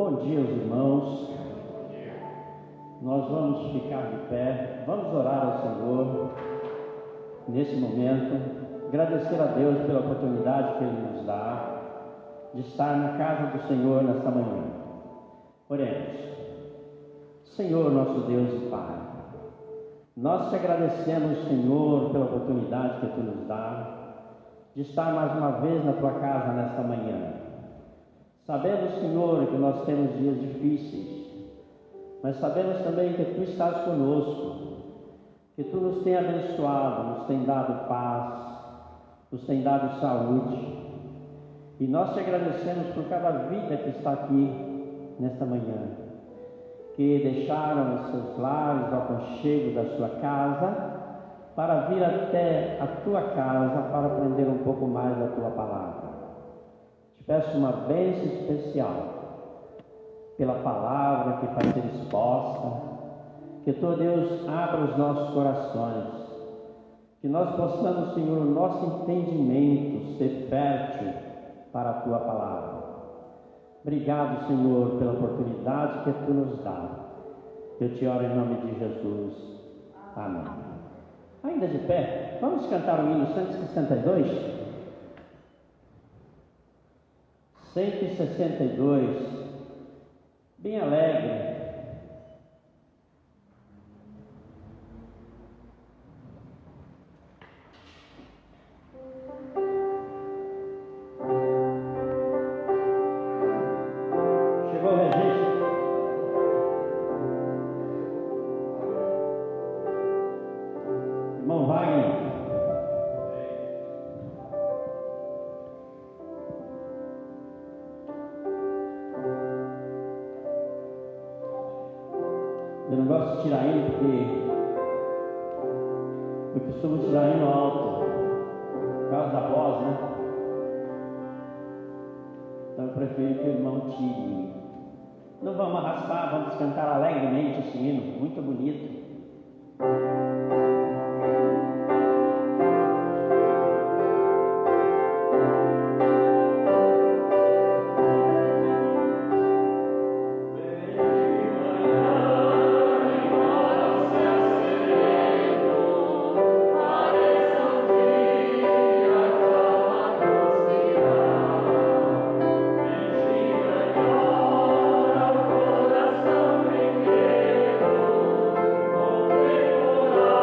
Bom dia, os irmãos. Nós vamos ficar de pé, vamos orar ao Senhor nesse momento, agradecer a Deus pela oportunidade que Ele nos dá de estar na casa do Senhor nesta manhã. Oremos. Senhor, nosso Deus e Pai, nós te agradecemos, Senhor, pela oportunidade que Tu nos dá de estar mais uma vez na Tua casa nesta manhã. Sabemos, Senhor, que nós temos dias difíceis, mas sabemos também que Tu estás conosco, que Tu nos tem abençoado, nos tem dado paz, nos tem dado saúde. E nós te agradecemos por cada vida que está aqui nesta manhã, que deixaram os seus lares, o aconchego da sua casa, para vir até a Tua casa para aprender um pouco mais da Tua palavra. Te peço uma bênção especial pela palavra que vai ser exposta, que Tu, Deus, abra os nossos corações, que nós possamos, Senhor, o nosso entendimento ser fértil para a Tua palavra. Obrigado, Senhor, pela oportunidade que Tu nos dá. Eu te oro em nome de Jesus. Amém. Ainda de pé, vamos cantar o hino 162? 162, bem alegre. Chegou o registro. Irmão Wagner. Eu não gosto de tirar hino porque eu costumo tirar hino alto, por causa da voz, né? Então eu prefiro que o irmão tire. Não vamos arrastar, vamos cantar alegremente esse hino, muito bonito. Oh,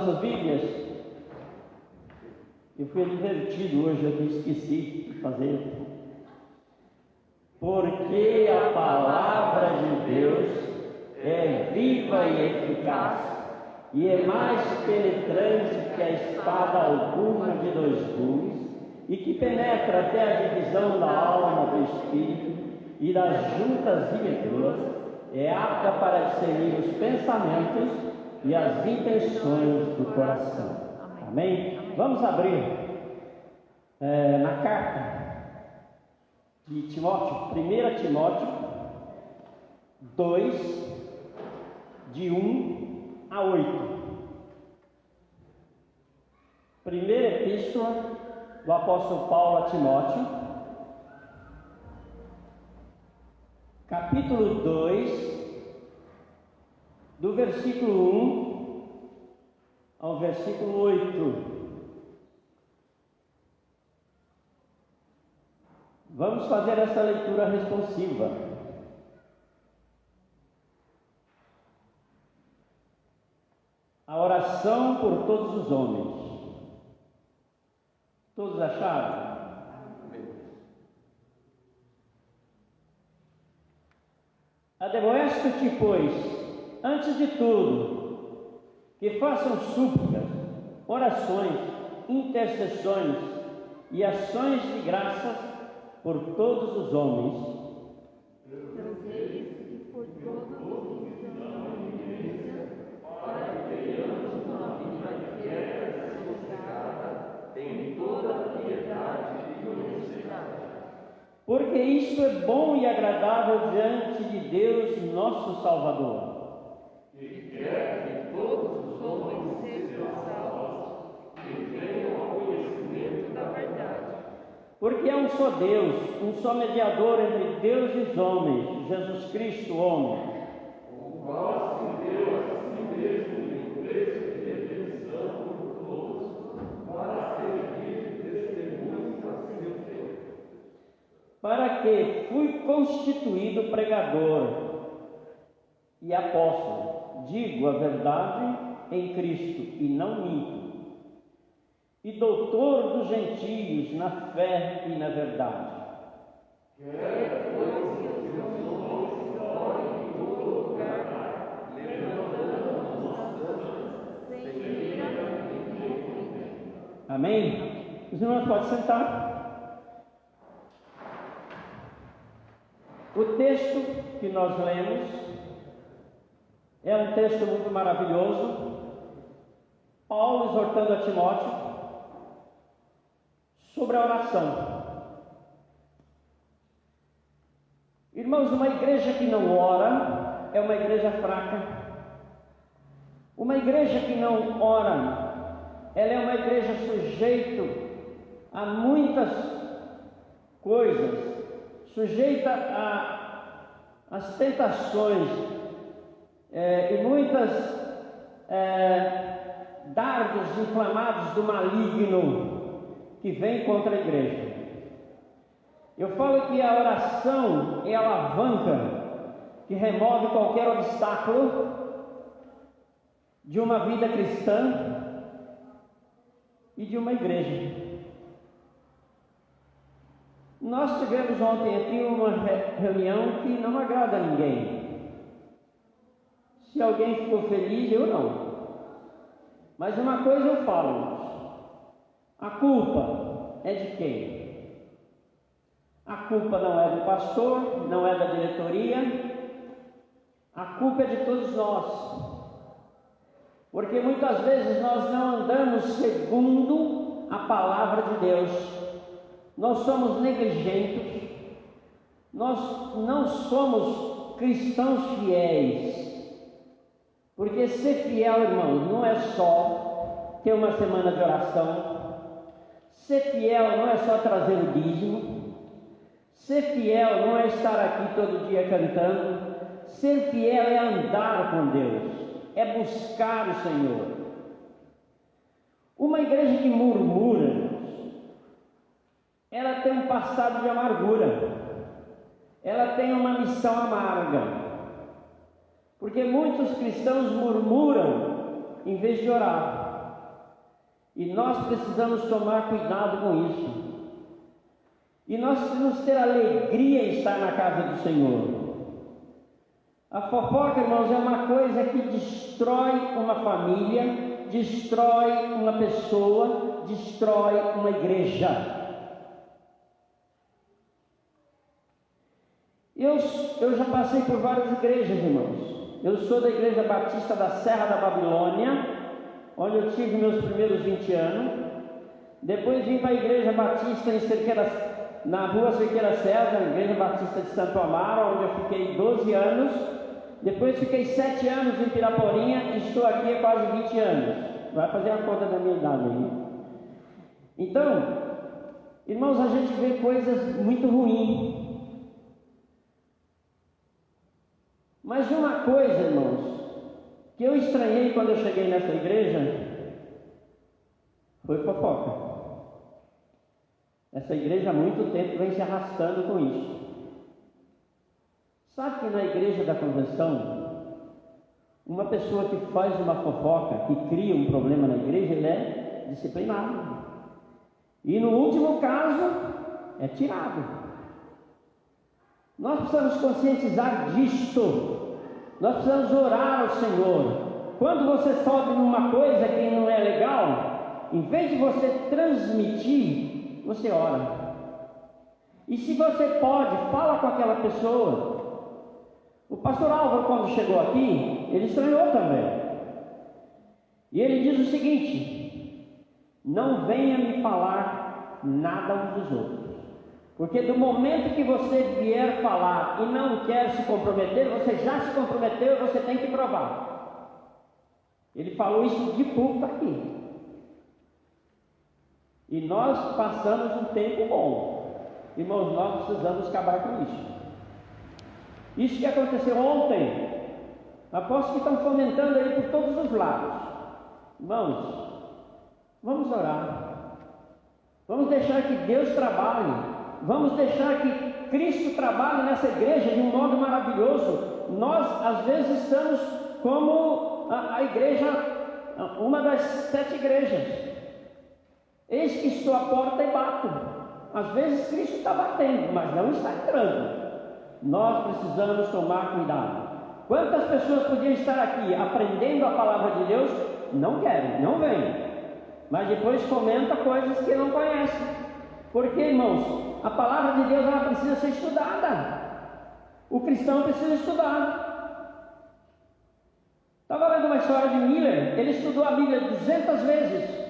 nossas Bíblias. Eu fui divertido hoje, eu esqueci de fazer. Porque a palavra de Deus é viva e eficaz, e é mais penetrante que a espada alguma de dois gumes, e que penetra até a divisão da alma do espírito e das juntas e medulas, é apta para discernir os pensamentos e as intenções do coração. Amém? Vamos abrir na carta de Timóteo, 1 Timóteo 2, de 1 a 8. Primeira epístola do apóstolo Paulo a Timóteo, capítulo 2, do versículo 1 ao versículo 8. Vamos fazer essa leitura responsiva. A oração por todos os homens. Todos acharam? Admoesto-te, pois, antes de tudo, que façam súplicas, orações, intercessões e ações de graças por todos os homens, e por todos os que estão na igreja, para que tenhamos uma vida quieta e sossegada, em toda piedade e honestidade. porque isto é bom e agradável diante de Deus, nosso Salvador. E quer que todos os homens sejam salvos e venham ao conhecimento da verdade. Porque é um só Deus, um só mediador entre Deus e os homens, Jesus Cristo, homem, O qual se deu a si mesmo em preço de redenção por todos, para servir de testemunho a seu tempo. para que fui constituído pregador e apóstolo, digo a verdade em Cristo e não minto, e doutor dos gentios na fé e na verdade. Quer, pois, que os homens orem em todo lugar, levantando nossas sem ira nem contenda. Amém? Os irmãos podem sentar. O texto que nós lemos é um texto muito maravilhoso. Paulo exortando a Timóteo sobre a oração. Irmãos, uma igreja que não ora é uma igreja fraca. Uma igreja que não ora, ela é uma igreja sujeita a muitas coisas, sujeita às tentações e muitas dardos inflamados do maligno que vem contra a igreja. Eu falo que a oração é a alavanca que remove qualquer obstáculo de uma vida cristã e de uma igreja. Nós tivemos ontem aqui uma reunião que não agrada a ninguém. Se alguém ficou feliz, eu não. Mas uma coisa eu falo, a culpa é de quem? A culpa não é do pastor, não é da diretoria, a culpa é de todos nós. Porque muitas vezes nós não andamos segundo a palavra de Deus. Nós somos negligentes, nós não somos cristãos fiéis. Porque ser fiel, irmão, não é só ter uma semana de oração. Ser fiel não é só trazer o dízimo. Ser fiel não é estar aqui todo dia cantando. Ser fiel é andar com Deus, é buscar o Senhor. Uma igreja que murmura, ela tem um passado de amargura, ela tem uma missão amarga, porque muitos cristãos murmuram em vez de orar. E nós precisamos tomar cuidado com isso. E nós precisamos ter alegria em estar na casa do Senhor. A fofoca, irmãos, é uma coisa que destrói uma família, destrói uma pessoa, destrói uma igreja. Eu já passei por várias igrejas, irmãos. Eu sou da Igreja Batista da Serra da Babilônia, onde eu tive meus primeiros 20 anos. Depois vim para a Igreja Batista na rua Cerqueira César, Igreja Batista de Santo Amaro, onde eu fiquei 12 anos. Depois fiquei 7 anos em Piraporinha e estou aqui há quase 20 anos. Vai fazer a conta da minha idade aí. Então, irmãos, a gente vê coisas muito ruins. Mas uma coisa, irmãos, que eu estranhei quando eu cheguei nessa igreja, foi fofoca. Essa igreja há muito tempo vem se arrastando com isso. Sabe que na igreja da convenção, uma pessoa que faz uma fofoca, que cria um problema na igreja, ele é disciplinado. E no último caso, é tirado. Nós precisamos conscientizar disto. Nós precisamos orar ao Senhor. Quando você sobe numa coisa que não é legal, em vez de você transmitir, você ora. E se você pode, fala com aquela pessoa. O pastor Álvaro, quando chegou aqui, ele estranhou também. E ele diz o seguinte: não venha me falar nada uns dos outros. Porque do momento que você vier falar e não quer se comprometer, você já se comprometeu e você tem que provar. Ele falou isso de público aqui. E nós passamos um tempo bom. Irmãos, nós precisamos acabar com isso. Isso que aconteceu ontem, aposto que estão fomentando aí por todos os lados. Irmãos, vamos orar. Vamos deixar que Deus trabalhe. Vamos deixar que Cristo trabalhe nessa igreja de um modo maravilhoso. Nós, às vezes, estamos como a igreja, uma das 7 igrejas. Eis que estou à porta e bato. Às vezes Cristo está batendo, mas não está entrando. Nós precisamos tomar cuidado. Quantas pessoas podiam estar aqui aprendendo a palavra de Deus? Não querem, não vêm. Mas depois comenta coisas que não conhecem. Porque, irmãos, a palavra de Deus ela precisa ser estudada. O cristão precisa estudar. Estava lendo uma história de Miller. Ele estudou a Bíblia 200 vezes.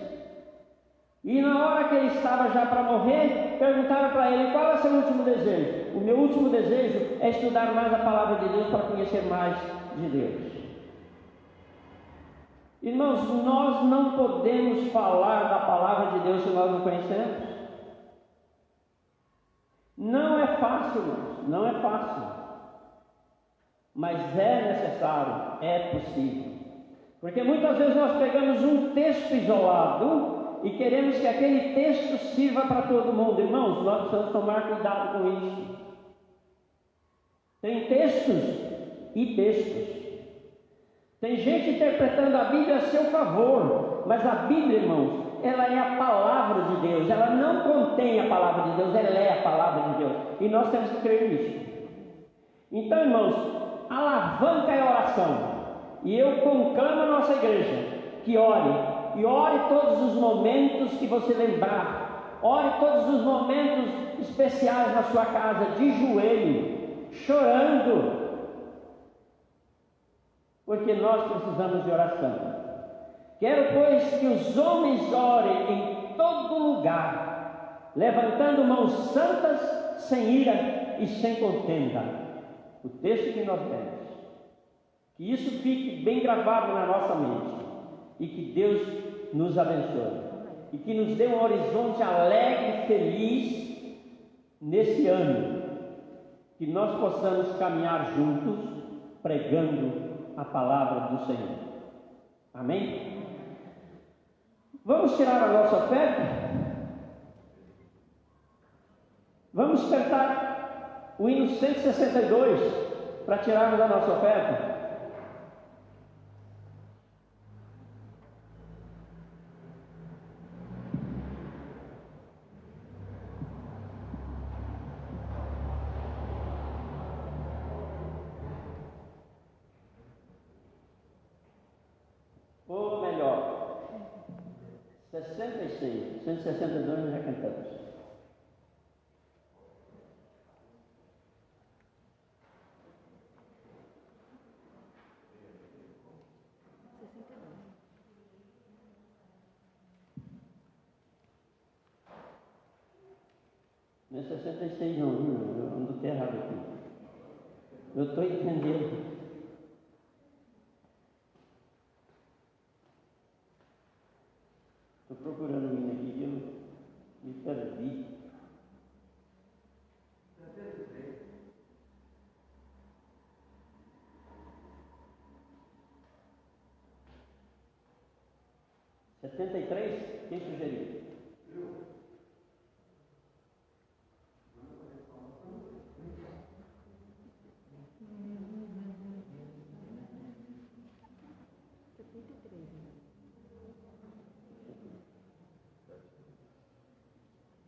E na hora que ele estava já para morrer, perguntaram para ele: qual é o seu último desejo? O meu último desejo é estudar mais a palavra de Deus para conhecer mais de Deus. Irmãos, nós não podemos falar da palavra de Deus se nós não conhecemos. Não é fácil, irmãos, não é fácil. Mas é necessário, é possível. Porque muitas vezes nós pegamos um texto isolado e queremos que aquele texto sirva para todo mundo. Irmãos, nós precisamos tomar cuidado com isso. Tem textos e textos. Tem gente interpretando a Bíblia a seu favor, mas a Bíblia, irmãos, ela é a palavra de Deus. Ela não contém a palavra de Deus, ela é a palavra de Deus. E nós temos que crer nisso. Então, irmãos, alavanca é a oração. E eu conclamo a nossa igreja que ore. E ore todos os momentos que você lembrar. Ore todos os momentos especiais na sua casa, de joelho, chorando. Porque nós precisamos de oração. Quero, pois, que os homens orem em todo lugar, levantando mãos santas, sem ira e sem contenda. O texto que nós lemos. Que isso fique bem gravado na nossa mente. E que Deus nos abençoe. E que nos dê um horizonte alegre e feliz nesse ano. Que nós possamos caminhar juntos, pregando a palavra do Senhor. Amém? Vamos tirar a nossa oferta? Vamos cantar o hino 162 para tirarmos a nossa oferta. 66, 162 nós já cantamos. Não é 66 não, viu? Eu ando errado aqui. Eu estou entendendo. Estou procurando o hino aqui, eu me perdi. Eu. 73? Quem sugeriu?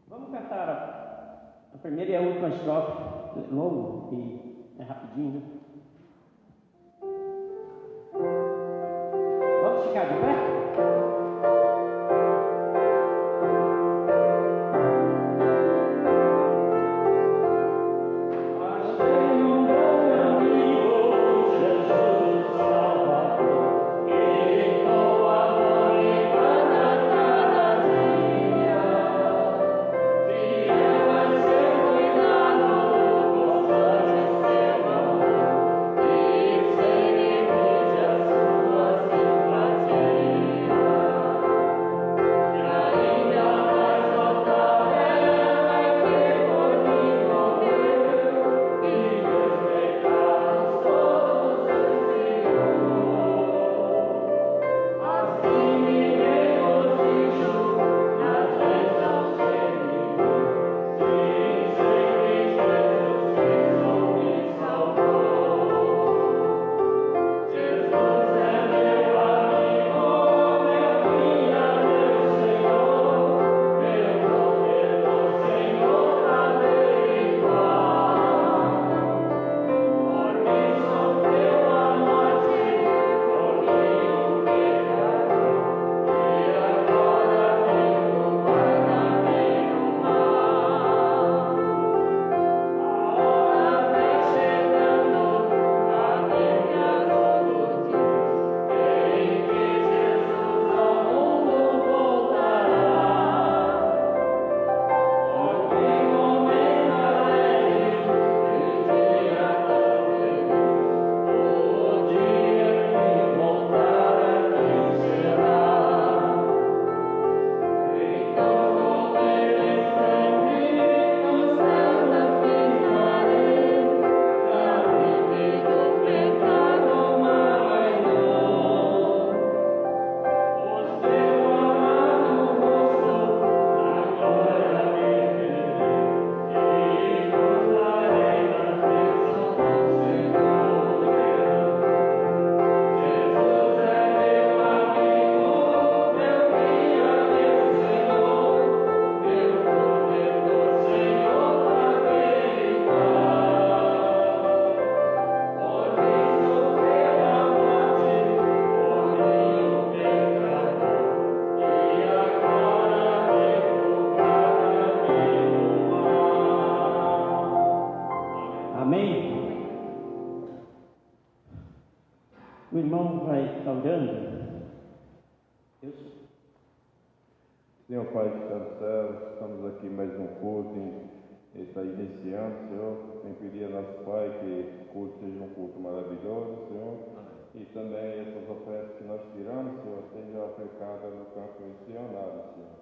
Vamos cantar a primeira e a última estrofe, longo e é rapidinho. Vamos ficar de pé? O irmão vai estar orando. Senhor Pai que está no céu, estamos aqui mais um culto, está iniciando, Senhor. Tem que pedir a nosso Pai que o culto seja um culto maravilhoso, Senhor. E também essas ofertas que nós tiramos, Senhor, sejam aplicadas no campo missionário, Senhor.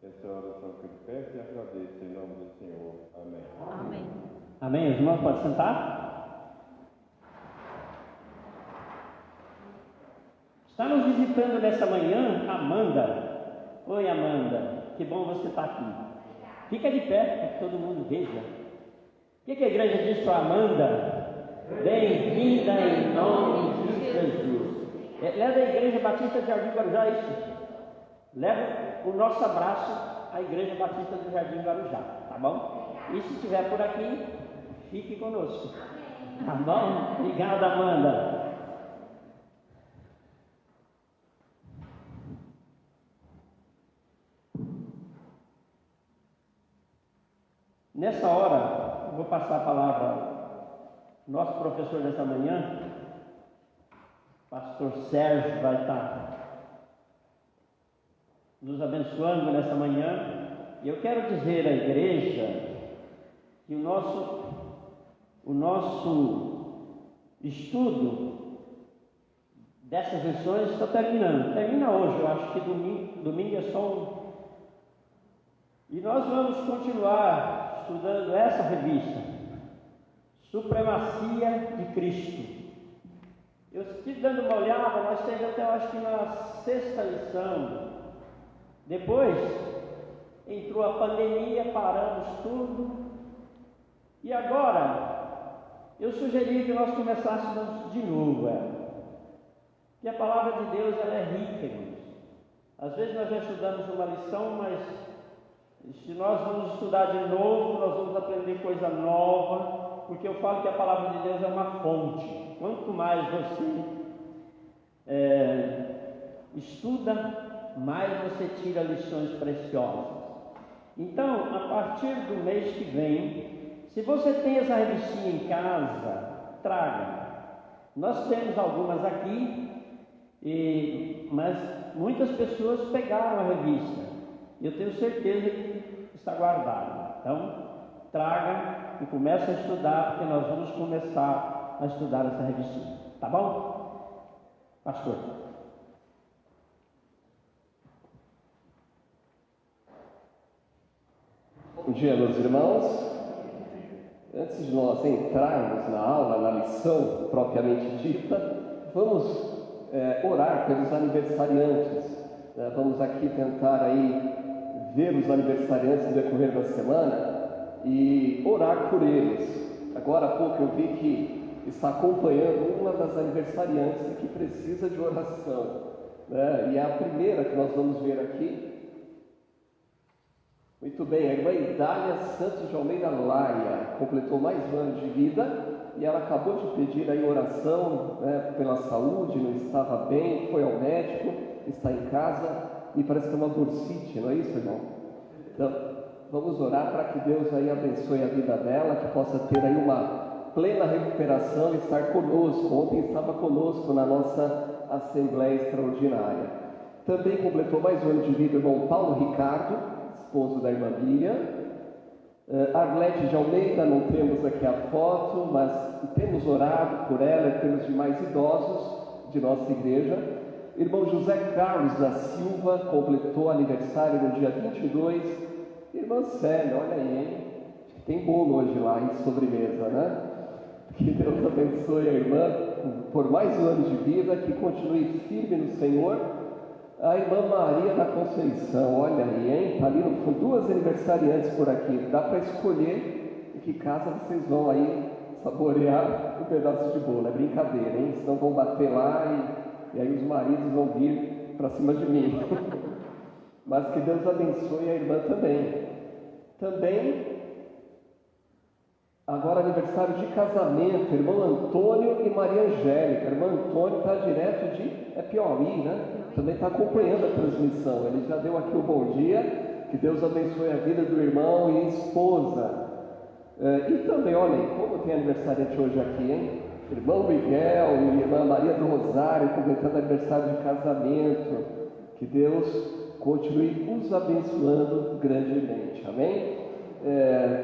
Essa é a oração que eu peço e agradeço em nome do Senhor. Amém. Amém. Amém. Os irmãos podem sentar? Está nos visitando nessa manhã Amanda. Oi, Amanda. Que bom você estar aqui. Fica de pé para que todo mundo veja. O que a igreja diz para Amanda? Bem-vinda em nome de Jesus. Ela é da Igreja Batista de Jardim Guarujá, é isso? Leva o nosso abraço à Igreja Batista do Jardim Guarujá, tá bom? E se estiver por aqui, fique conosco. Tá bom? Obrigado, Amanda. Nessa hora, eu vou passar a palavra ao nosso professor dessa manhã, pastor Sérgio, vai estar nos abençoando nessa manhã. E eu quero dizer à igreja que o nosso estudo dessas lições está terminando. Termina hoje, eu acho que domingo é só um. E nós vamos continuar estudando essa revista, Supremacia de Cristo. Eu estive dando uma olhada, nós temos até, eu acho que na 6ª lição. Depois entrou a pandemia, paramos tudo. E agora, eu sugeri que nós começássemos de novo ela. Que a palavra de Deus ela é rica, irmãos. Às vezes nós já estudamos uma lição, mas se nós vamos estudar de novo, nós vamos aprender coisa nova, porque eu falo que a palavra de Deus é uma fonte. Quanto mais você estuda, mais você tira lições preciosas. Então, a partir do mês que vem, se você tem essa revistinha em casa, traga. Nós temos algumas aqui, mas muitas pessoas pegaram a revista. Eu tenho certeza que está guardada. Então, traga e comece a estudar, porque nós vamos começar a estudar essa revistinha. Tá bom? Pastor. Bom dia, meus irmãos. Antes de nós entrarmos na aula, na lição propriamente dita, vamos orar pelos aniversariantes. Vamos aqui tentar aí ver os aniversariantes no decorrer da semana e orar por eles. Agora há pouco eu vi que está acompanhando uma das aniversariantes que precisa de oração, né? E é a primeira que nós vamos ver aqui. Muito bem, a irmã Idália Santos de Almeida Laia completou mais um ano de vida e ela acabou de pedir aí oração, né, pela saúde, não estava bem, foi ao médico, está em casa e parece que é uma bursite, não é isso, irmão? Então, vamos orar para que Deus aí abençoe a vida dela, que possa ter aí uma plena recuperação e estar conosco. Ontem estava conosco na nossa Assembleia Extraordinária. Também completou mais um ano de vida o irmão Paulo Ricardo, esposo da irmã Miriam. Arlete de Almeida, não temos aqui a foto, mas temos orado por ela e pelos demais idosos de nossa igreja. Irmão José Carlos da Silva completou aniversário no dia 22. Irmã Célia, olha aí, hein? Tem bolo hoje lá em sobremesa, né? Que Deus abençoe a irmã por mais um ano de vida, que continue firme no Senhor. A irmã Maria da Conceição, olha aí, hein? Está ali no fundo, 2 aniversariantes por aqui. Dá para escolher em que casa vocês vão aí saborear um pedaço de bolo. É brincadeira, hein? Senão vão bater lá e aí os maridos vão vir para cima de mim. Mas que Deus abençoe a irmã também. Também, agora aniversário de casamento, irmão Antônio e Maria Angélica. Irmã Antônio está direto de Piauí, né? Também está acompanhando a transmissão. Ele já deu aqui o bom dia. Que Deus abençoe a vida do irmão e esposa. E também, olhem, como tem aniversariante hoje aqui, hein? Irmão Miguel e irmã Maria do Rosário completando aniversário de casamento. Que Deus continue os abençoando grandemente. Amém?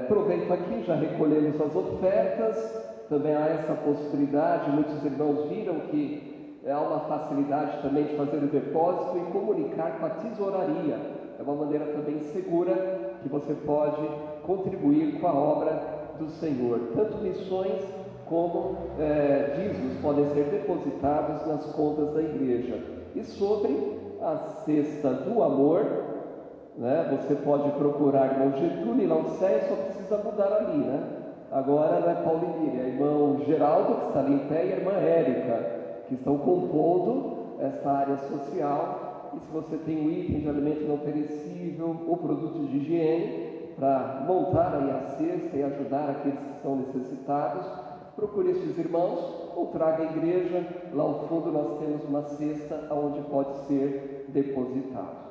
Aproveito aqui, já recolhemos as ofertas. Também há essa possibilidade. Muitos irmãos viram que há uma facilidade também de fazer o depósito e comunicar com a tesouraria. É uma maneira também segura que você pode contribuir com a obra do Senhor. Tanto missões como dízimos podem ser depositados nas contas da igreja. E sobre a cesta do amor, né, você pode procurar irmão Getúlio e Laucéia, só precisa mudar ali, né? Agora não é Paulo e Miriam, é irmão Geraldo, que está ali em pé, e a irmã Érica, que estão compondo essa área social. E se você tem um item de alimento não perecível ou produtos de higiene, para montar aí a cesta e ajudar aqueles que são necessitados, procure esses irmãos ou traga à igreja. Lá ao fundo nós temos uma cesta onde pode ser depositado.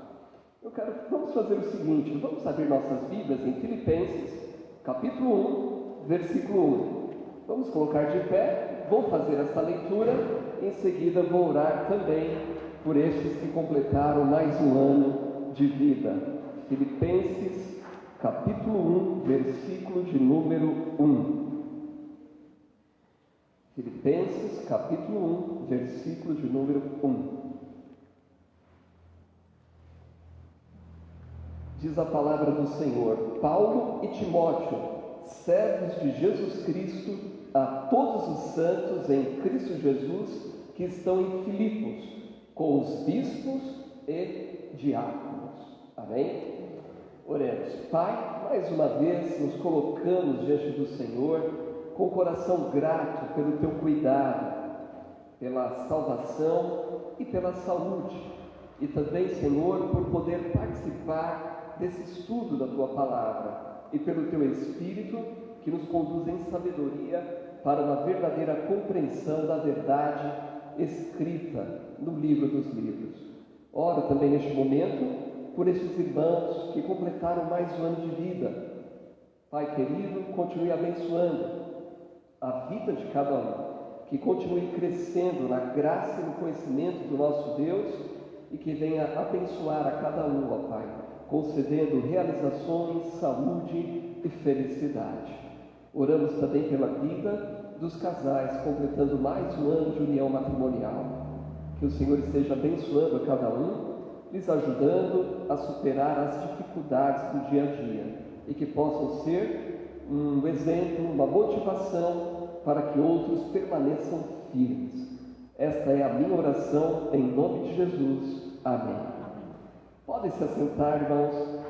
Vamos fazer o seguinte, vamos abrir nossas Bíblias em Filipenses, capítulo 1, versículo 1. Vamos colocar de pé, vou fazer essa leitura, em seguida vou orar também por estes que completaram mais um ano de vida. Filipenses, capítulo 1, versículo de número 1. Filipenses, capítulo 1, versículo de número 1. Diz a palavra do Senhor: Paulo e Timóteo, servos de Jesus Cristo, a todos os santos em Cristo Jesus que estão em Filipos, com os bispos e diáconos. Amém? Oremos. Pai, mais uma vez nos colocamos diante do Senhor com o coração grato pelo Teu cuidado, pela salvação e pela saúde, e também, Senhor, por poder participar desse estudo da Tua Palavra, e pelo Teu Espírito que nos conduz em sabedoria para uma verdadeira compreensão da verdade escrita no livro dos livros. Oro também neste momento por estes irmãos que completaram mais um ano de vida. Pai querido, continue abençoando a vida de cada um, que continue crescendo na graça e no conhecimento do nosso Deus e que venha abençoar a cada um, ó Pai, concedendo realizações, saúde e felicidade. Oramos também pela vida dos casais, completando mais um ano de união matrimonial. Que o Senhor esteja abençoando a cada um, lhes ajudando a superar as dificuldades do dia a dia e que possam ser um exemplo, uma motivação para que outros permaneçam firmes. Esta é a minha oração em nome de Jesus. Amém. Podem se assentar, irmãos.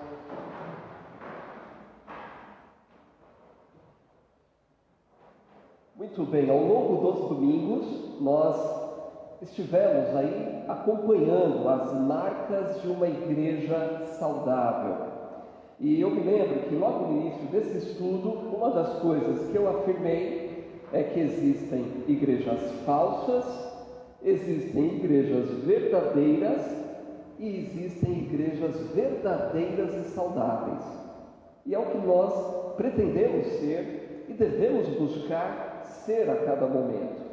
Muito bem, ao longo dos domingos, nós estivemos aí acompanhando as marcas de uma igreja saudável. E eu me lembro que logo no início desse estudo, uma das coisas que eu afirmei é que existem igrejas falsas, existem igrejas verdadeiras e existem igrejas verdadeiras e saudáveis. E é o que nós pretendemos ser e devemos buscar ser a cada momento.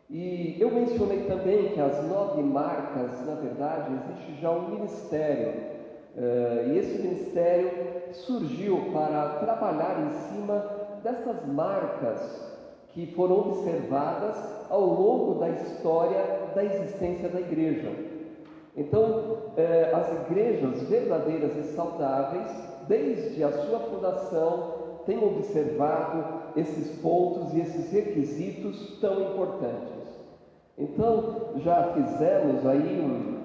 E eu mencionei também que as 9 marcas, na verdade, existe já um ministério. E esse ministério surgiu para trabalhar em cima dessas marcas que foram observadas ao longo da história da existência da igreja. Então, as igrejas verdadeiras e saudáveis, desde a sua fundação, têm observado esses pontos e esses requisitos tão importantes. Então, já fizemos aí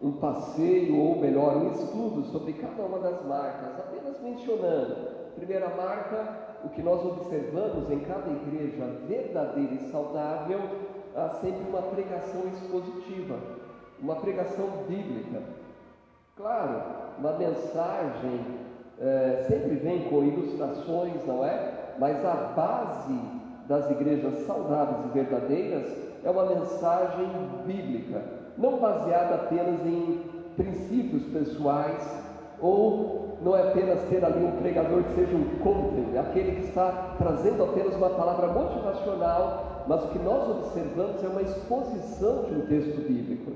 um passeio, ou melhor, um estudo sobre cada uma das marcas, apenas mencionando. Primeira marca, o que nós observamos em cada igreja verdadeira e saudável, há sempre uma pregação expositiva, uma pregação bíblica. Claro, uma mensagem sempre vem com ilustrações, não é? Mas a base das igrejas saudáveis e verdadeiras é uma mensagem bíblica, não baseada apenas em princípios pessoais, ou não é apenas ter ali um pregador que seja um coach, aquele que está trazendo apenas uma palavra motivacional, mas o que nós observamos é uma exposição de um texto bíblico.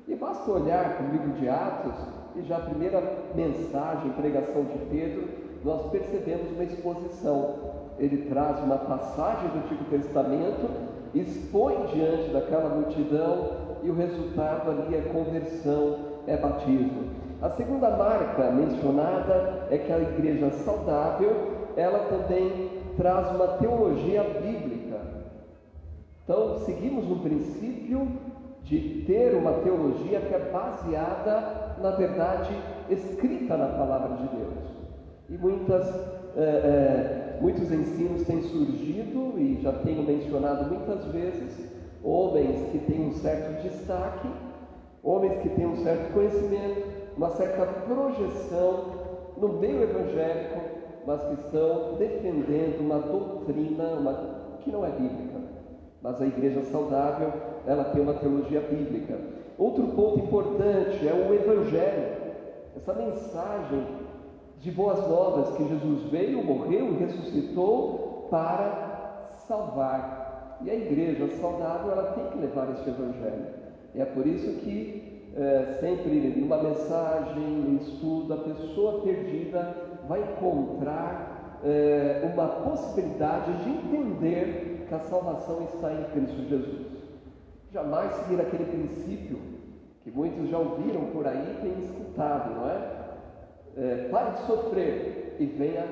E basta olhar para o livro de Atos, e já a primeira mensagem, pregação de Pedro, nós percebemos uma exposição. Ele traz uma passagem do Antigo Testamento, expõe diante daquela multidão, e o resultado ali é conversão, é batismo. A segunda marca mencionada é que a igreja saudável, ela também traz uma teologia bíblica. Então, seguimos no princípio de ter uma teologia que é baseada, na verdade, escrita na palavra de Deus. E muitos ensinos têm surgido, e já tenho mencionado muitas vezes, homens que têm um certo destaque, homens que têm um certo conhecimento, uma certa projeção no meio evangélico, mas que estão defendendo uma doutrina que não é bíblica. Mas a igreja saudável, ela tem uma teologia bíblica. Outro ponto importante é o evangelho, essa mensagem de boas novas que Jesus veio, morreu e ressuscitou para salvar. E a igreja saudável, ela tem que levar este evangelho. É por isso que sempre em uma mensagem, em estudo, a pessoa perdida vai encontrar uma possibilidade de entender que a salvação está em Cristo Jesus. Jamais seguir aquele princípio que muitos já ouviram por aí e têm escutado, não é? Pare de sofrer e venha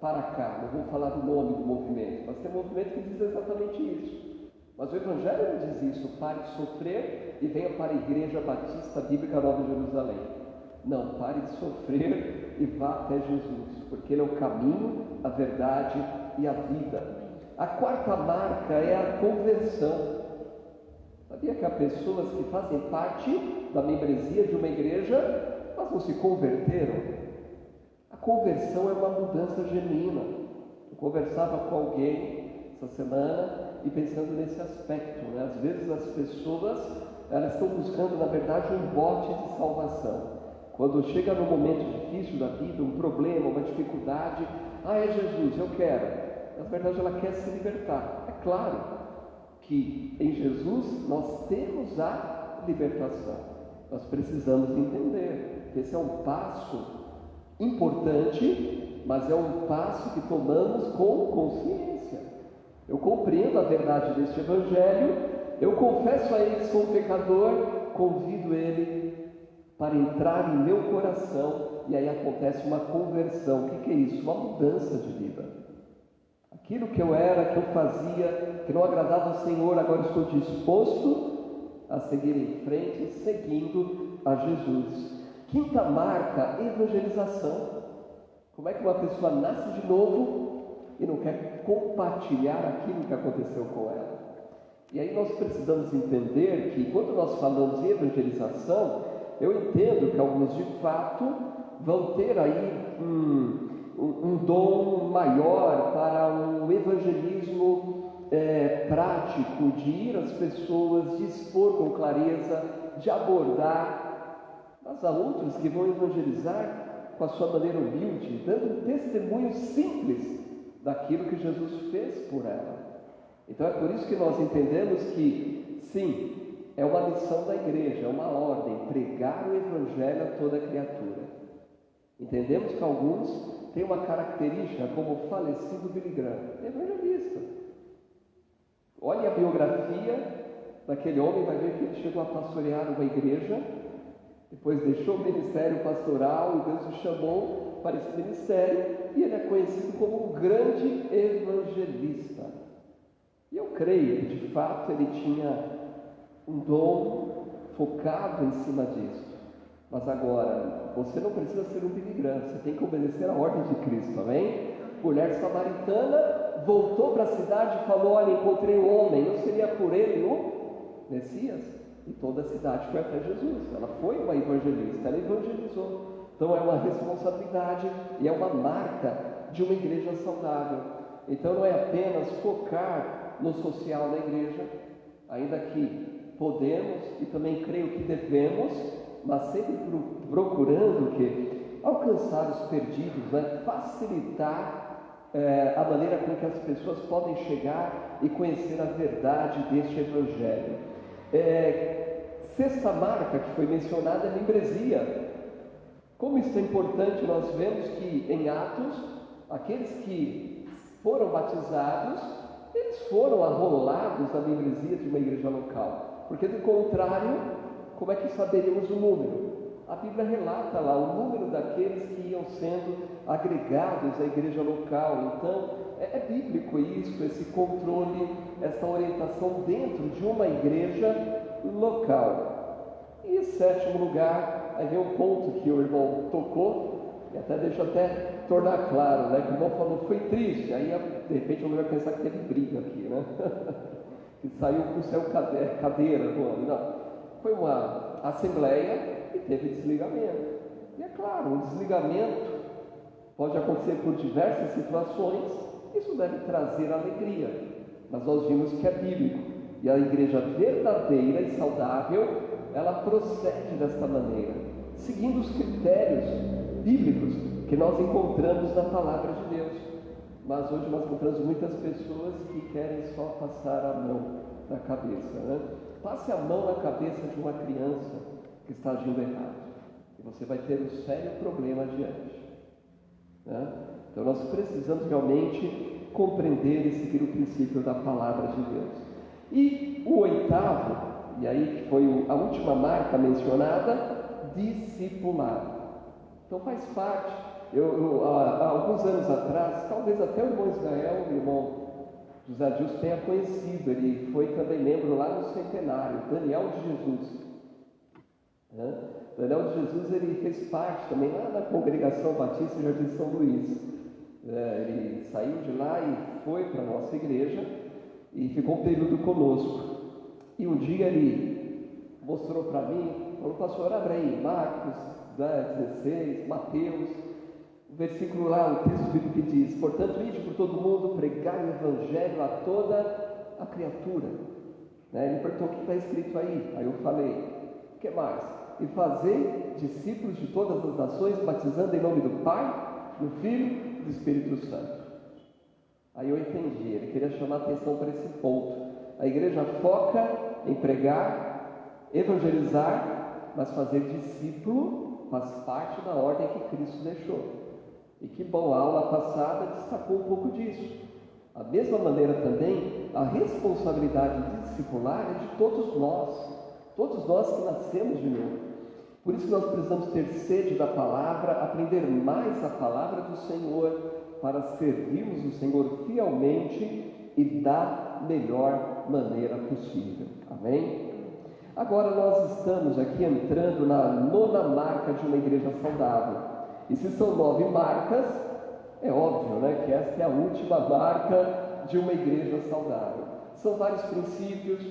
para cá. Não vou falar do nome do movimento, mas tem um movimento que diz exatamente isso. Mas o Evangelho não diz isso: pare de sofrer e venha para a Igreja Batista Bíblica Nova de Jerusalém. Não, pare de sofrer e vá até Jesus, porque Ele é o caminho, a verdade e a vida. A quarta marca é a conversão. Sabia que há pessoas que fazem parte da membresia de uma igreja, mas não se converteram? A conversão é uma mudança genuína. Eu conversava com alguém essa semana e pensando nesse aspecto, né? Às vezes as pessoas, elas estão buscando, na verdade, um bote de salvação. Quando chega num momento difícil da vida, um problema, uma dificuldade, é Jesus, eu quero. Na verdade, ela quer se libertar. É claro que em Jesus nós temos a libertação. Nós precisamos entender que esse é um passo importante, mas é um passo que tomamos com consciência. Eu compreendo a verdade deste Evangelho, eu confesso a Ele que sou um pecador, convido Ele para entrar em meu coração, e aí acontece uma conversão. O que é isso? Uma mudança de vida. Aquilo que eu era, que eu fazia, que não agradava ao Senhor, agora estou disposto a seguir em frente, seguindo a Jesus. Quinta marca, evangelização. Como é que uma pessoa nasce de novo e não quer compartilhar aquilo que aconteceu com ela? E aí nós precisamos entender que quando nós falamos em evangelização, eu entendo que alguns de fato vão ter aí um dom maior para um evangelismo prático, de ir às pessoas, de expor com clareza, de abordar. Mas há outros que vão evangelizar com a sua maneira humilde, dando um testemunho simples daquilo que Jesus fez por ela. Então é por isso que nós entendemos que, sim, é uma missão da igreja, é uma ordem, pregar o evangelho a toda criatura. Entendemos que alguns têm uma característica, como o falecido Billy Graham, evangelista. Olhe a biografia daquele homem, vai ver que ele chegou a pastorear uma igreja, depois deixou o ministério pastoral e Deus o chamou para esse ministério, e ele é conhecido como um grande evangelista. E eu creio que de fato ele tinha um dom focado em cima disso. Mas agora, você não precisa ser um Billy Graham, você tem que obedecer a ordem de Cristo, amém? Mulher samaritana voltou para a cidade e falou: olha, encontrei um homem, não seria por ele o Messias? E toda a cidade foi até Jesus. Ela foi uma evangelista, ela evangelizou. Então é uma responsabilidade e é uma marca de uma igreja saudável. Então não é apenas focar no social da igreja, ainda que podemos e também creio que devemos, mas sempre procurando que alcançar os perdidos, né? Facilitar a maneira com que as pessoas podem chegar e conhecer a verdade deste Evangelho. Sexta marca que foi mencionada é a membresia. Como isso é importante, nós vemos que em Atos, aqueles que foram batizados, eles foram arrolados à membresia de uma igreja local, porque do contrário, como é que saberíamos o número? A Bíblia relata lá o número daqueles que iam sendo agregados à igreja local. Então, é bíblico isso, esse controle, essa orientação dentro de uma igreja local. E em sétimo lugar, aí vem um ponto que o irmão tocou, e até deixa tornar claro, né? Que o irmão falou, foi triste, aí de repente alguém vai pensar que teve briga aqui, né? Que saiu com o seu cadeira voando. Não. Foi uma assembleia e teve desligamento. E é claro, o desligamento pode acontecer por diversas situações, isso deve trazer alegria, mas nós vimos que é bíblico, e a igreja verdadeira e saudável, ela procede desta maneira, seguindo os critérios bíblicos que nós encontramos na palavra de Deus. Mas hoje nós encontramos muitas pessoas que querem só passar a mão na cabeça, né? Passe a mão na cabeça de uma criança que está agindo errado, e você vai ter um sério problema adiante, né? Então nós precisamos realmente compreender e seguir o princípio da palavra de Deus. E o oitavo, e aí que foi a última marca mencionada, discipulado. Então faz parte. Há alguns anos atrás, talvez até o irmão Israel, o irmão José Adilson tenha conhecido, ele foi também membro lá no centenário, Daniel de Jesus. Daniel de Jesus, ele fez parte também lá na Congregação Batista Jardim São Luís. Ele saiu de lá e foi para a nossa igreja e ficou um período conosco. E um dia ele mostrou para mim, falou: pastor, abre aí, Marcos 16, Mateus, o versículo lá, o texto bíblico que diz: portanto, ide por todo mundo, pregar o evangelho a toda a criatura. Ele perguntou: o que está escrito aí? Aí eu falei: o que mais? E fazer discípulos de todas as nações, batizando em nome do Pai, do Filho e do Espírito Santo. Aí eu entendi, ele queria chamar a atenção para esse ponto. A igreja foca em pregar, evangelizar, mas fazer discípulo faz parte da ordem que Cristo deixou. E que bom, a aula passada destacou um pouco disso. Da mesma maneira também, a responsabilidade discipular é de todos nós que nascemos de novo. Por isso que nós precisamos ter sede da palavra, aprender mais a palavra do Senhor, para servirmos o Senhor fielmente e da melhor maneira possível. Amém? Agora nós estamos aqui entrando na 9ª marca de uma igreja saudável. E se são 9 marcas, é óbvio, né, que esta é a última marca de uma igreja saudável. São vários princípios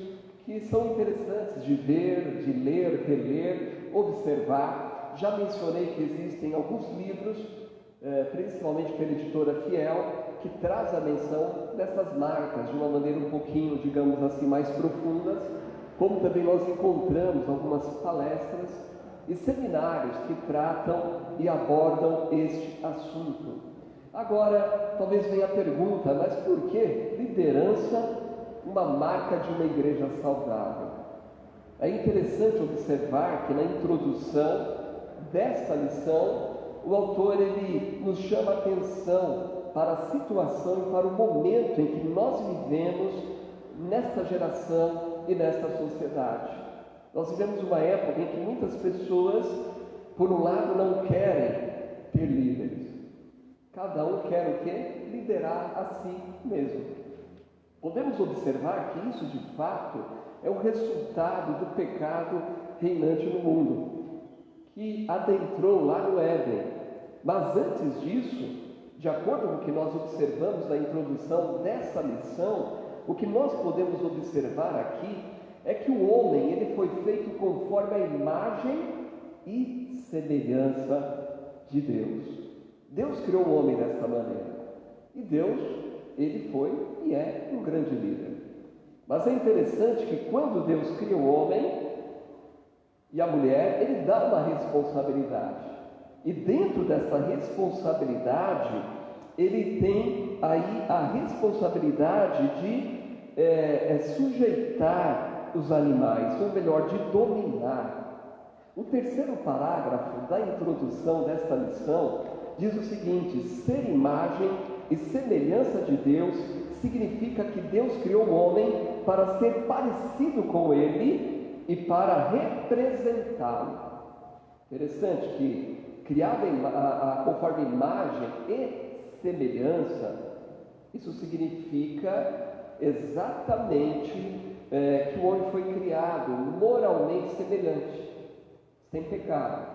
que são interessantes de ver, de ler, reler, observar. Já mencionei que existem alguns livros, principalmente pela editora Fiel, que traz a menção dessas marcas de uma maneira um pouquinho, digamos assim, mais profundas, como também nós encontramos algumas palestras e seminários que tratam e abordam este assunto. Agora, talvez venha a pergunta: mas por que liderança uma marca de uma igreja saudável? É interessante observar que na introdução desta lição, o autor ele nos chama a atenção para a situação e para o momento em que nós vivemos nesta geração e nesta sociedade. Nós vivemos uma época em que muitas pessoas, por um lado, não querem ter líderes. Cada um quer o quê? Liderar a si mesmo. Podemos observar que isso, de fato, é o resultado do pecado reinante no mundo, que adentrou lá no Éden. Mas antes disso, de acordo com o que nós observamos na introdução dessa lição, o que nós podemos observar aqui é que o homem ele foi feito conforme a imagem e semelhança de Deus. Deus criou o homem desta maneira. E Deus, ele foi e é um grande líder. Mas é interessante que quando Deus cria o homem e a mulher, ele dá uma responsabilidade. E dentro dessa responsabilidade, ele tem aí a responsabilidade de sujeitar os animais, ou melhor, de dominar. O terceiro parágrafo da introdução desta lição diz o seguinte: ser imagem e semelhança de Deus significa que Deus criou o homem para ser parecido com ele e para representá-lo. Interessante que criado conforme imagem e semelhança, isso significa exatamente que o homem foi criado moralmente semelhante, sem pecado.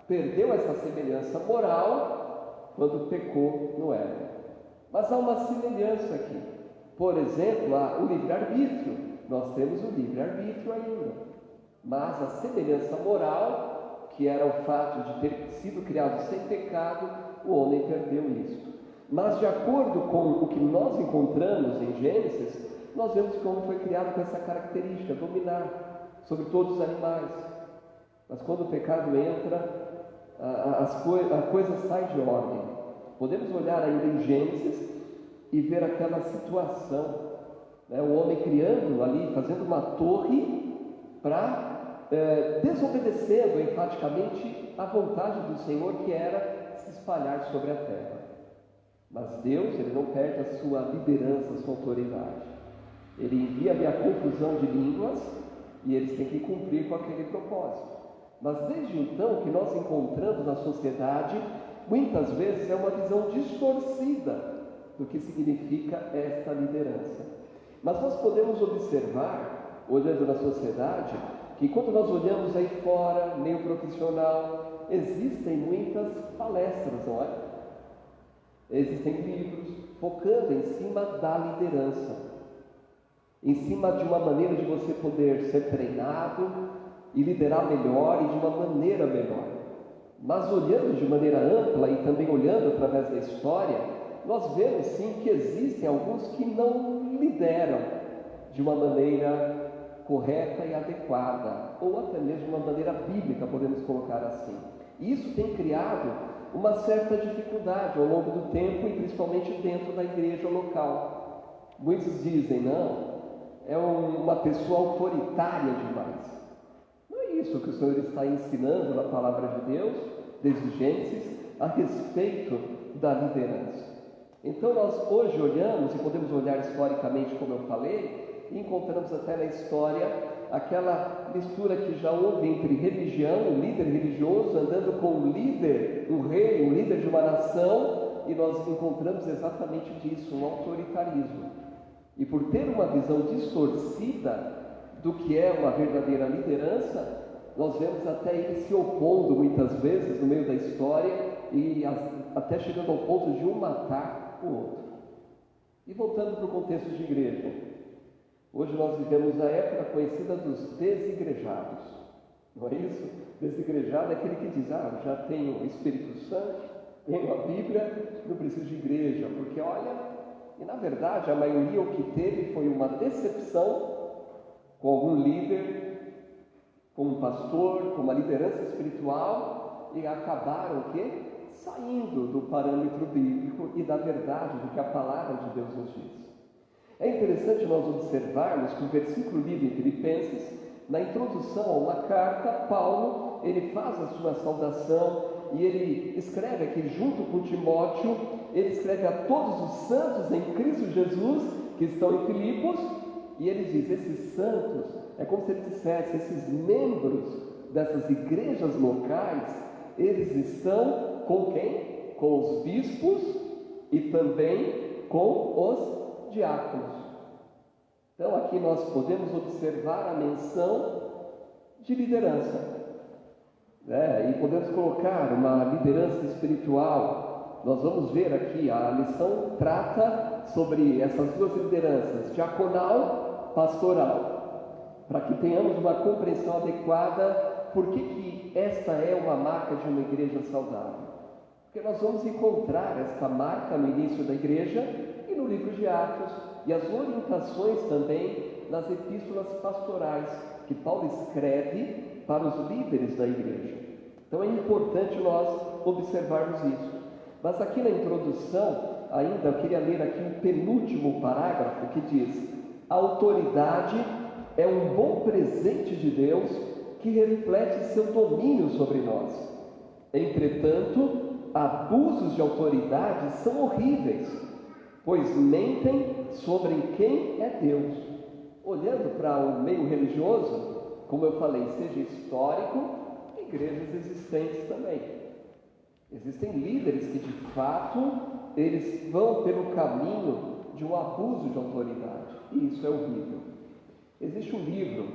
Perdeu essa semelhança moral quando pecou no Éden. Mas há uma semelhança aqui. Por exemplo, o livre-arbítrio. Nós temos o livre-arbítrio ainda. Mas a semelhança moral, que era o fato de ter sido criado sem pecado, o homem perdeu isso. Mas de acordo com o que nós encontramos em Gênesis, nós vemos que o homem foi criado com essa característica, dominar sobre todos os animais. Mas quando o pecado entra, a coisa sai de ordem. Podemos olhar ainda em Gênesis e ver aquela situação, né? O homem criando ali, fazendo uma torre para desobedecendo enfaticamente a vontade do Senhor, que era se espalhar sobre a terra. Mas Deus, Ele não perde a sua liderança, a sua autoridade. Ele envia ali a confusão de línguas e eles têm que cumprir com aquele propósito. Mas desde então, o que nós encontramos na sociedade, muitas vezes é uma visão distorcida do que significa esta liderança. Mas nós podemos observar, olhando na sociedade, que quando nós olhamos aí fora, meio profissional, existem muitas palestras, não é? Existem livros focando em cima da liderança, em cima de uma maneira de você poder ser treinado e liderar melhor e de uma maneira melhor. Mas olhando de maneira ampla e também olhando através da história, nós vemos sim que existem alguns que não lideram de uma maneira correta e adequada, ou até mesmo de uma maneira bíblica, podemos colocar assim. E isso tem criado uma certa dificuldade ao longo do tempo e principalmente dentro da igreja local. Muitos dizem, não, é uma pessoa autoritária demais. Não é isso que o Senhor está ensinando na palavra de Deus, desde Gênesis, a respeito da liderança. Então nós hoje olhamos, e podemos olhar historicamente, como eu falei, e encontramos até na história aquela mistura que já houve entre religião, um líder religioso andando com um líder, um rei, um líder de uma nação, e nós encontramos exatamente disso, um autoritarismo. E por ter uma visão distorcida do que é uma verdadeira liderança, nós vemos até ele se opondo muitas vezes no meio da história e até chegando ao ponto de um matar o outro. E voltando para o contexto de igreja, hoje nós vivemos a época conhecida dos desigrejados, não é isso? Desigrejado é aquele que diz, já tenho o Espírito Santo, tenho a Bíblia, não preciso de igreja, porque olha, e na verdade a maioria o que teve foi uma decepção com algum líder, com um pastor, com uma liderança espiritual, e acabaram o quê? Saindo do parâmetro bíblico e da verdade do que a palavra de Deus nos diz. É interessante nós observarmos que o versículo lido em Filipenses, na introdução a uma carta, Paulo, ele faz a sua saudação e ele escreve aqui junto com Timóteo, ele escreve a todos os santos em Cristo Jesus que estão em Filipos, e ele diz, esses santos, é como se ele dissesse, esses membros dessas igrejas locais, eles estão com quem? Com os bispos e também com os diáconos. Então aqui nós podemos observar a menção de liderança, né? E podemos colocar uma liderança espiritual. Nós vamos ver aqui, a lição trata sobre essas duas lideranças, diaconal, pastoral, para que tenhamos uma compreensão adequada por que esta é uma marca de uma igreja saudável. Porque nós vamos encontrar esta marca no início da igreja e no livro de Atos, e as orientações também nas epístolas pastorais que Paulo escreve para os líderes da igreja. Então é importante nós observarmos isso. Mas aqui na introdução, ainda eu queria ler aqui um penúltimo parágrafo que diz: a autoridade é um bom presente de Deus que reflete seu domínio sobre nós. Entretanto, abusos de autoridade são horríveis, pois mentem sobre quem é Deus. Olhando para o meio religioso, como eu falei, seja histórico, igrejas existentes também. Existem líderes que de fato eles vão pelo caminho de um abuso de autoridade, e isso é horrível. Existe um livro,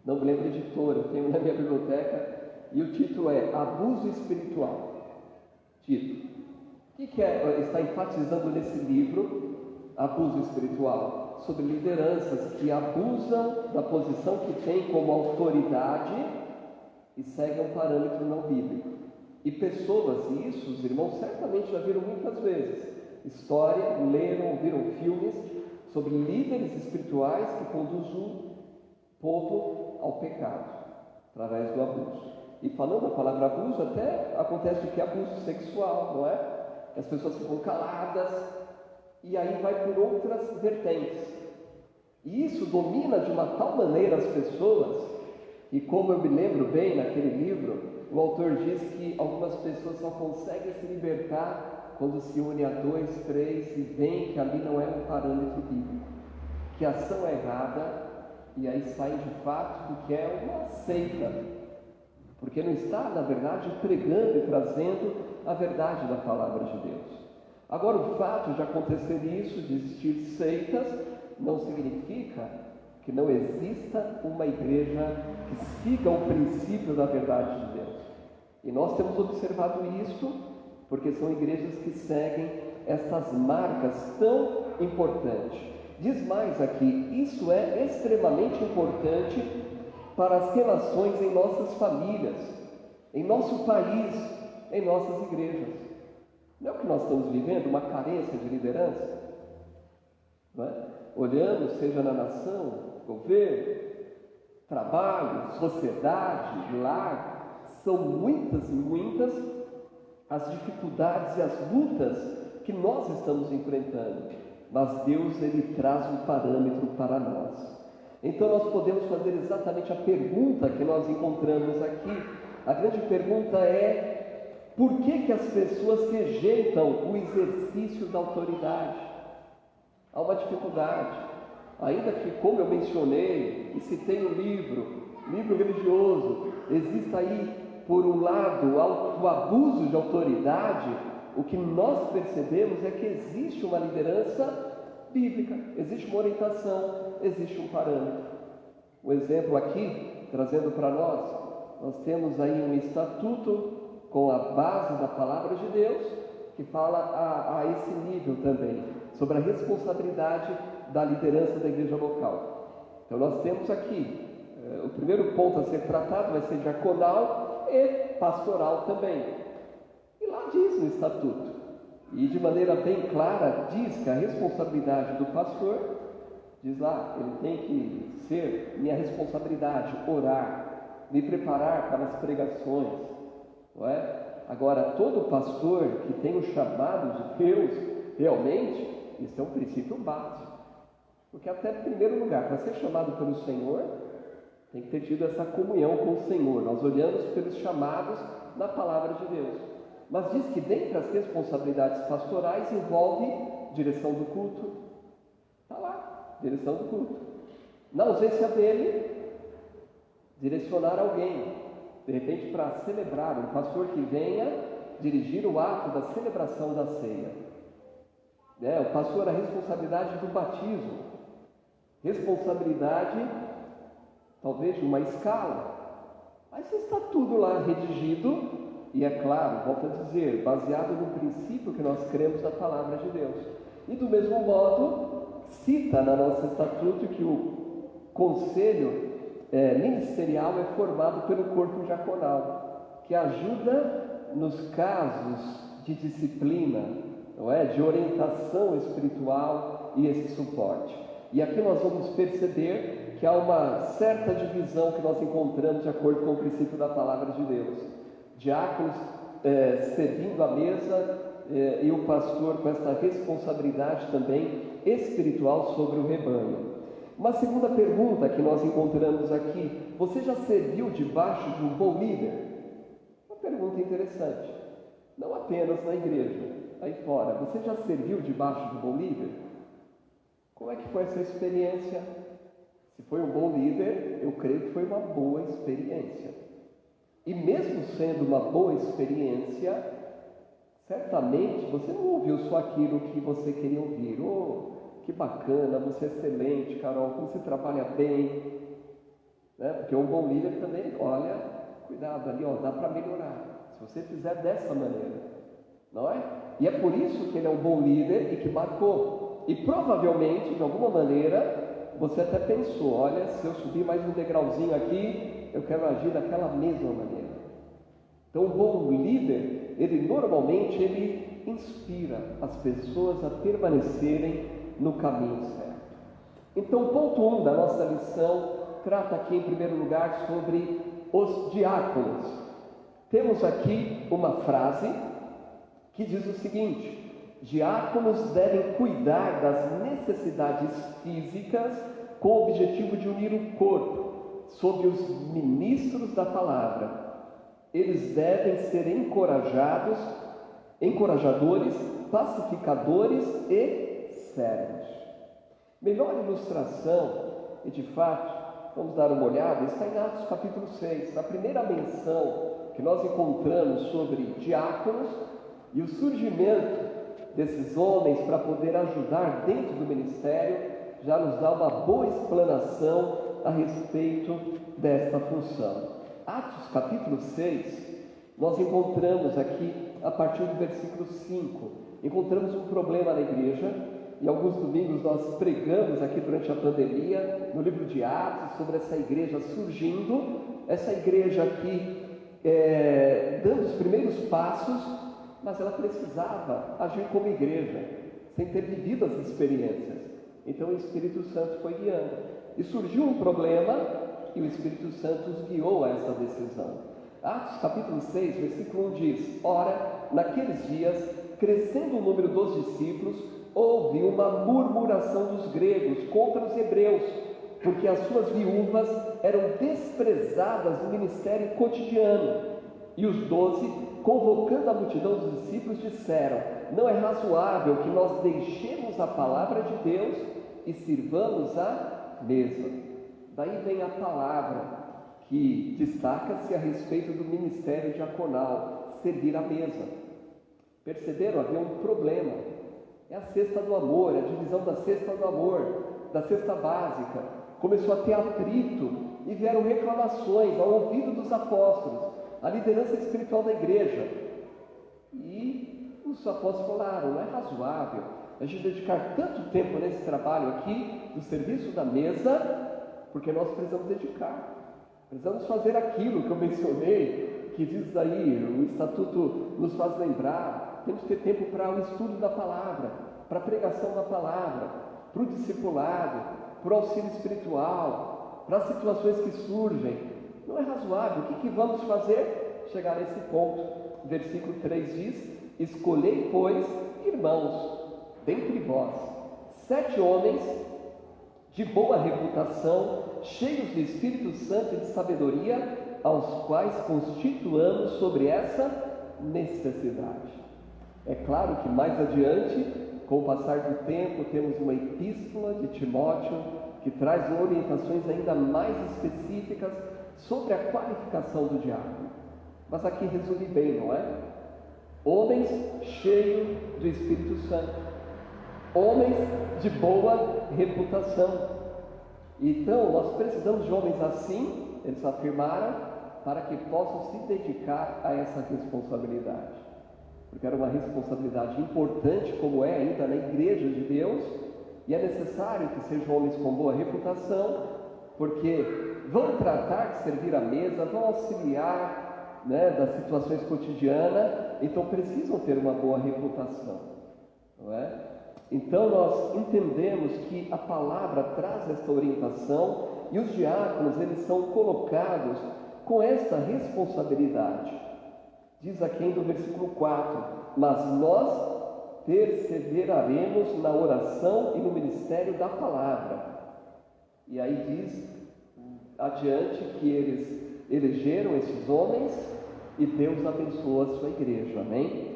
não me lembro a editora, eu tenho na minha biblioteca, e o título é Abuso Espiritual. Título. O que está enfatizando nesse livro, Abuso Espiritual? Sobre lideranças que abusam da posição que têm como autoridade e seguem um parâmetro não bíblico. E pessoas, e isso os irmãos certamente já viram muitas vezes, história, leram, ouviram filmes sobre líderes espirituais que conduzem o povo ao pecado, através do abuso. E falando a palavra abuso, até acontece o que é abuso sexual, não é? As pessoas ficam caladas e aí vai por outras vertentes. E isso domina de uma tal maneira as pessoas, e como eu me lembro bem naquele livro, o autor diz que algumas pessoas só conseguem se libertar quando se une a 2, 3 e veem que ali não é um parâmetro bíblico, que a ação é errada, e aí saem de fato do que é uma seita, porque não está, na verdade, pregando e trazendo a verdade da palavra de Deus. Agora, o fato de acontecer isso, de existir seitas, não significa que não exista uma igreja que siga o princípio da verdade de Deus. E nós temos observado isso porque são igrejas que seguem estas marcas tão importantes. Diz mais aqui, isso é extremamente importante para as relações em nossas famílias, em nosso país, em nossas igrejas. Não é o que nós estamos vivendo, uma carência de liderança? Não é? Olhando, seja na nação, governo, trabalho, sociedade, lar, são muitas e muitas as dificuldades e as lutas que nós estamos enfrentando, mas Deus, Ele traz um parâmetro para nós. Então nós podemos fazer exatamente a pergunta que nós encontramos aqui. A grande pergunta é: por que as pessoas rejeitam o exercício da autoridade? Há uma dificuldade, ainda que, como eu mencionei e citei no livro religioso, exista aí, por um lado, o abuso de autoridade. O que nós percebemos é que existe uma liderança bíblica, existe uma orientação, existe um parâmetro. O exemplo aqui, trazendo para nós temos aí um estatuto com a base da palavra de Deus, que fala a esse nível também, sobre a responsabilidade da liderança da igreja local. Então nós temos aqui, o primeiro ponto a ser tratado vai ser diaconal e pastoral também. E lá diz no estatuto, e de maneira bem clara, diz que a responsabilidade do pastor, diz lá, ele tem que ser, minha responsabilidade, orar, me preparar para as pregações, não é? Agora, todo pastor que tem o chamado de Deus, realmente, isso é um princípio básico. Porque até, em primeiro lugar, para ser chamado pelo Senhor, tem que ter tido essa comunhão com o Senhor. Nós olhamos pelos chamados na palavra de Deus. Mas diz que dentre as responsabilidades pastorais envolve direção do culto. Está lá, direção do culto. Na ausência dele, direcionar alguém. De repente, para celebrar, um pastor que venha dirigir o ato da celebração da ceia. O pastor, a responsabilidade do batismo. Responsabilidade, talvez, de uma escala. Mas está tudo lá redigido. E é claro, volto a dizer, baseado no princípio que nós cremos na palavra de Deus. E do mesmo modo, cita na nosso estatuto que o conselho ministerial é formado pelo corpo diaconal, que ajuda nos casos de disciplina, não é? De orientação espiritual e esse suporte. E aqui nós vamos perceber que há uma certa divisão que nós encontramos de acordo com o princípio da palavra de Deus. Diáconos servindo a mesa e o pastor com essa responsabilidade também espiritual sobre o rebanho. Uma segunda pergunta que nós encontramos aqui: você já serviu debaixo de um bom líder? Uma pergunta interessante. Não apenas na igreja, aí fora. Você já serviu debaixo de um bom líder? Como é que foi essa experiência? Se foi um bom líder, eu creio que foi uma boa experiência. E mesmo sendo uma boa experiência, certamente você não ouviu só aquilo que você queria ouvir. Oh, que bacana, você é excelente, Carol, como você trabalha bem. Né? Porque um bom líder também, olha, cuidado ali, dá para melhorar. Se você fizer dessa maneira, não é? E é por isso que ele é um bom líder e que marcou. E provavelmente, de alguma maneira, você até pensou, olha, se eu subir mais um degrauzinho aqui, eu quero agir daquela mesma maneira. Então, o bom líder, ele normalmente inspira as pessoas a permanecerem no caminho certo. Então, o ponto 1 da nossa lição trata aqui, em primeiro lugar, sobre os diáconos. Temos aqui uma frase que diz o seguinte: diáconos devem cuidar das necessidades físicas com o objetivo de unir o corpo, sob os ministros da palavra. Eles devem ser encorajadores, pacificadores e servos. Melhor ilustração, e de fato, vamos dar uma olhada, está em Atos capítulo 6, na primeira menção que nós encontramos sobre diáconos e o surgimento desses homens para poder ajudar dentro do ministério, já nos dá uma boa explanação a respeito desta função. Atos capítulo 6, nós encontramos aqui, a partir do versículo 5, encontramos um problema na igreja, e alguns domingos nós pregamos aqui durante a pandemia, no livro de Atos, sobre essa igreja surgindo, essa igreja aqui dando os primeiros passos, mas ela precisava agir como igreja, sem ter vivido as experiências. Então o Espírito Santo foi guiando. E surgiu um problema, e o Espírito Santo os guiou a essa decisão. Atos capítulo 6, versículo 1 diz: ora, naqueles dias, crescendo o número dos discípulos, houve uma murmuração dos gregos contra os hebreus, porque as suas viúvas eram desprezadas no ministério cotidiano. E os 12, convocando a multidão dos discípulos, disseram: não é razoável que nós deixemos a palavra de Deus e sirvamos a mesa. Daí vem a palavra que destaca-se a respeito do ministério diaconal, servir a mesa. Perceberam? Havia um problema. É a cesta do amor, a divisão da cesta do amor, da cesta básica. Começou a ter atrito e vieram reclamações ao ouvido dos apóstolos, a liderança espiritual da igreja. E os apóstolos falaram: não é razoável a gente dedicar tanto tempo nesse trabalho aqui, do serviço da mesa, porque nós precisamos dedicar. Precisamos fazer aquilo que eu mencionei, que diz aí, o Estatuto nos faz lembrar, temos que ter tempo para o estudo da palavra, para a pregação da palavra, para o discipulado, para o auxílio espiritual, para as situações que surgem. Não é razoável. O que vamos fazer? Chegar a esse ponto. Versículo 3 diz: escolhei, pois, irmãos, dentre vós, 7 homens de boa reputação, cheios do Espírito Santo e de sabedoria, aos quais constituamos sobre essa necessidade. É claro que mais adiante, com o passar do tempo, temos uma epístola de Timóteo que traz orientações ainda mais específicas sobre a qualificação do diácono. Mas aqui resume bem, não é? Homens cheios do Espírito Santo, homens de boa reputação. Então, nós precisamos de homens assim, eles afirmaram, para que possam se dedicar a essa responsabilidade. Porque era uma responsabilidade importante, como é ainda na igreja de Deus, e é necessário que sejam homens com boa reputação, porque vão tratar de servir a mesa, vão auxiliar, das situações cotidianas, então precisam ter uma boa reputação, não é? Então nós entendemos que a palavra traz esta orientação, e os diáconos, eles são colocados com esta responsabilidade. Diz aqui no versículo 4: mas nós perseveraremos na oração e no ministério da palavra. E aí diz adiante que eles elegeram esses homens e Deus abençoou a sua igreja, amém?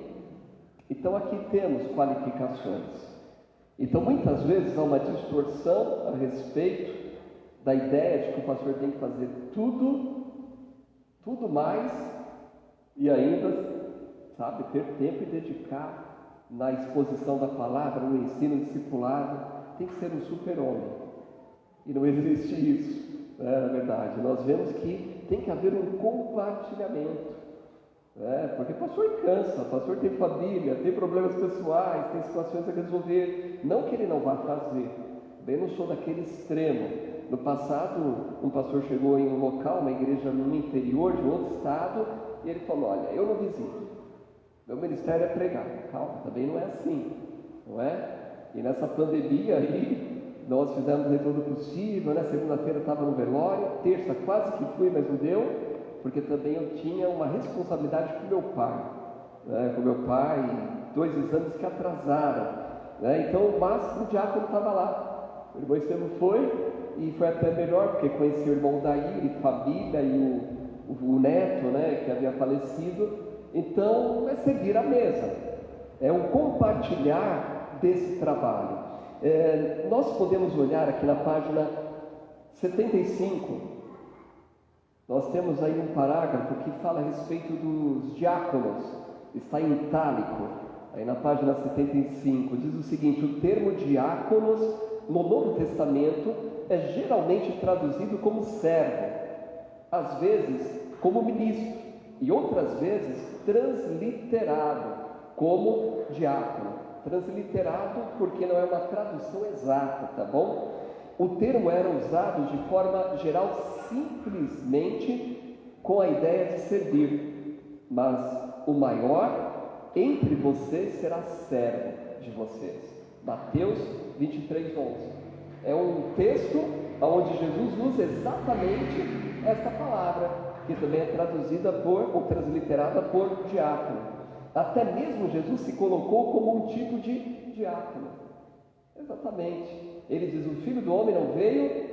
Então aqui temos qualificações. Então muitas vezes há uma distorção a respeito da ideia de que o pastor tem que fazer tudo mais, e ainda, ter tempo e dedicar na exposição da palavra, no ensino discipulado. Tem que ser um super-homem. E não existe isso, na verdade. Nós vemos que tem que haver um compartilhamento. Porque o pastor cansa, o pastor tem família, tem problemas pessoais, tem situações a resolver. Não que ele não vá fazer. Bem, não sou daquele extremo. No passado, um pastor chegou em um local, uma igreja no interior de um outro estado, e ele falou: olha, eu não visito, meu ministério é pregar. Calma, também não é assim, não é? E nessa pandemia aí, nós fizemos de tudo possível, Segunda-feira estava no velório, terça quase que fui, mas não deu. porque também eu tinha uma responsabilidade com meu pai, né? Com meu pai, 2 exames que atrasaram, né? Então o diácono estava lá. O irmão Estevam foi, e foi até melhor, porque conheci o irmão Daí, e família, e o neto, né, que havia falecido. Então é seguir a mesa, é um compartilhar desse trabalho. Nós podemos olhar aqui na página 75, nós temos aí um parágrafo que fala a respeito dos diáconos, está em itálico, aí na página 75, diz o seguinte: o termo diáconos no Novo Testamento é geralmente traduzido como servo, às vezes como ministro, e outras vezes transliterado como diácono. Transliterado porque não é uma tradução exata, tá bom? O termo era usado de forma geral simplesmente com a ideia de servir, mas o maior entre vocês será servo de vocês. Mateus 23:11. É um texto onde Jesus usa exatamente esta palavra, que também é traduzida ou transliterada por diácono. Até mesmo Jesus se colocou como um tipo de diácono. Exatamente. Ele diz: o Filho do Homem não veio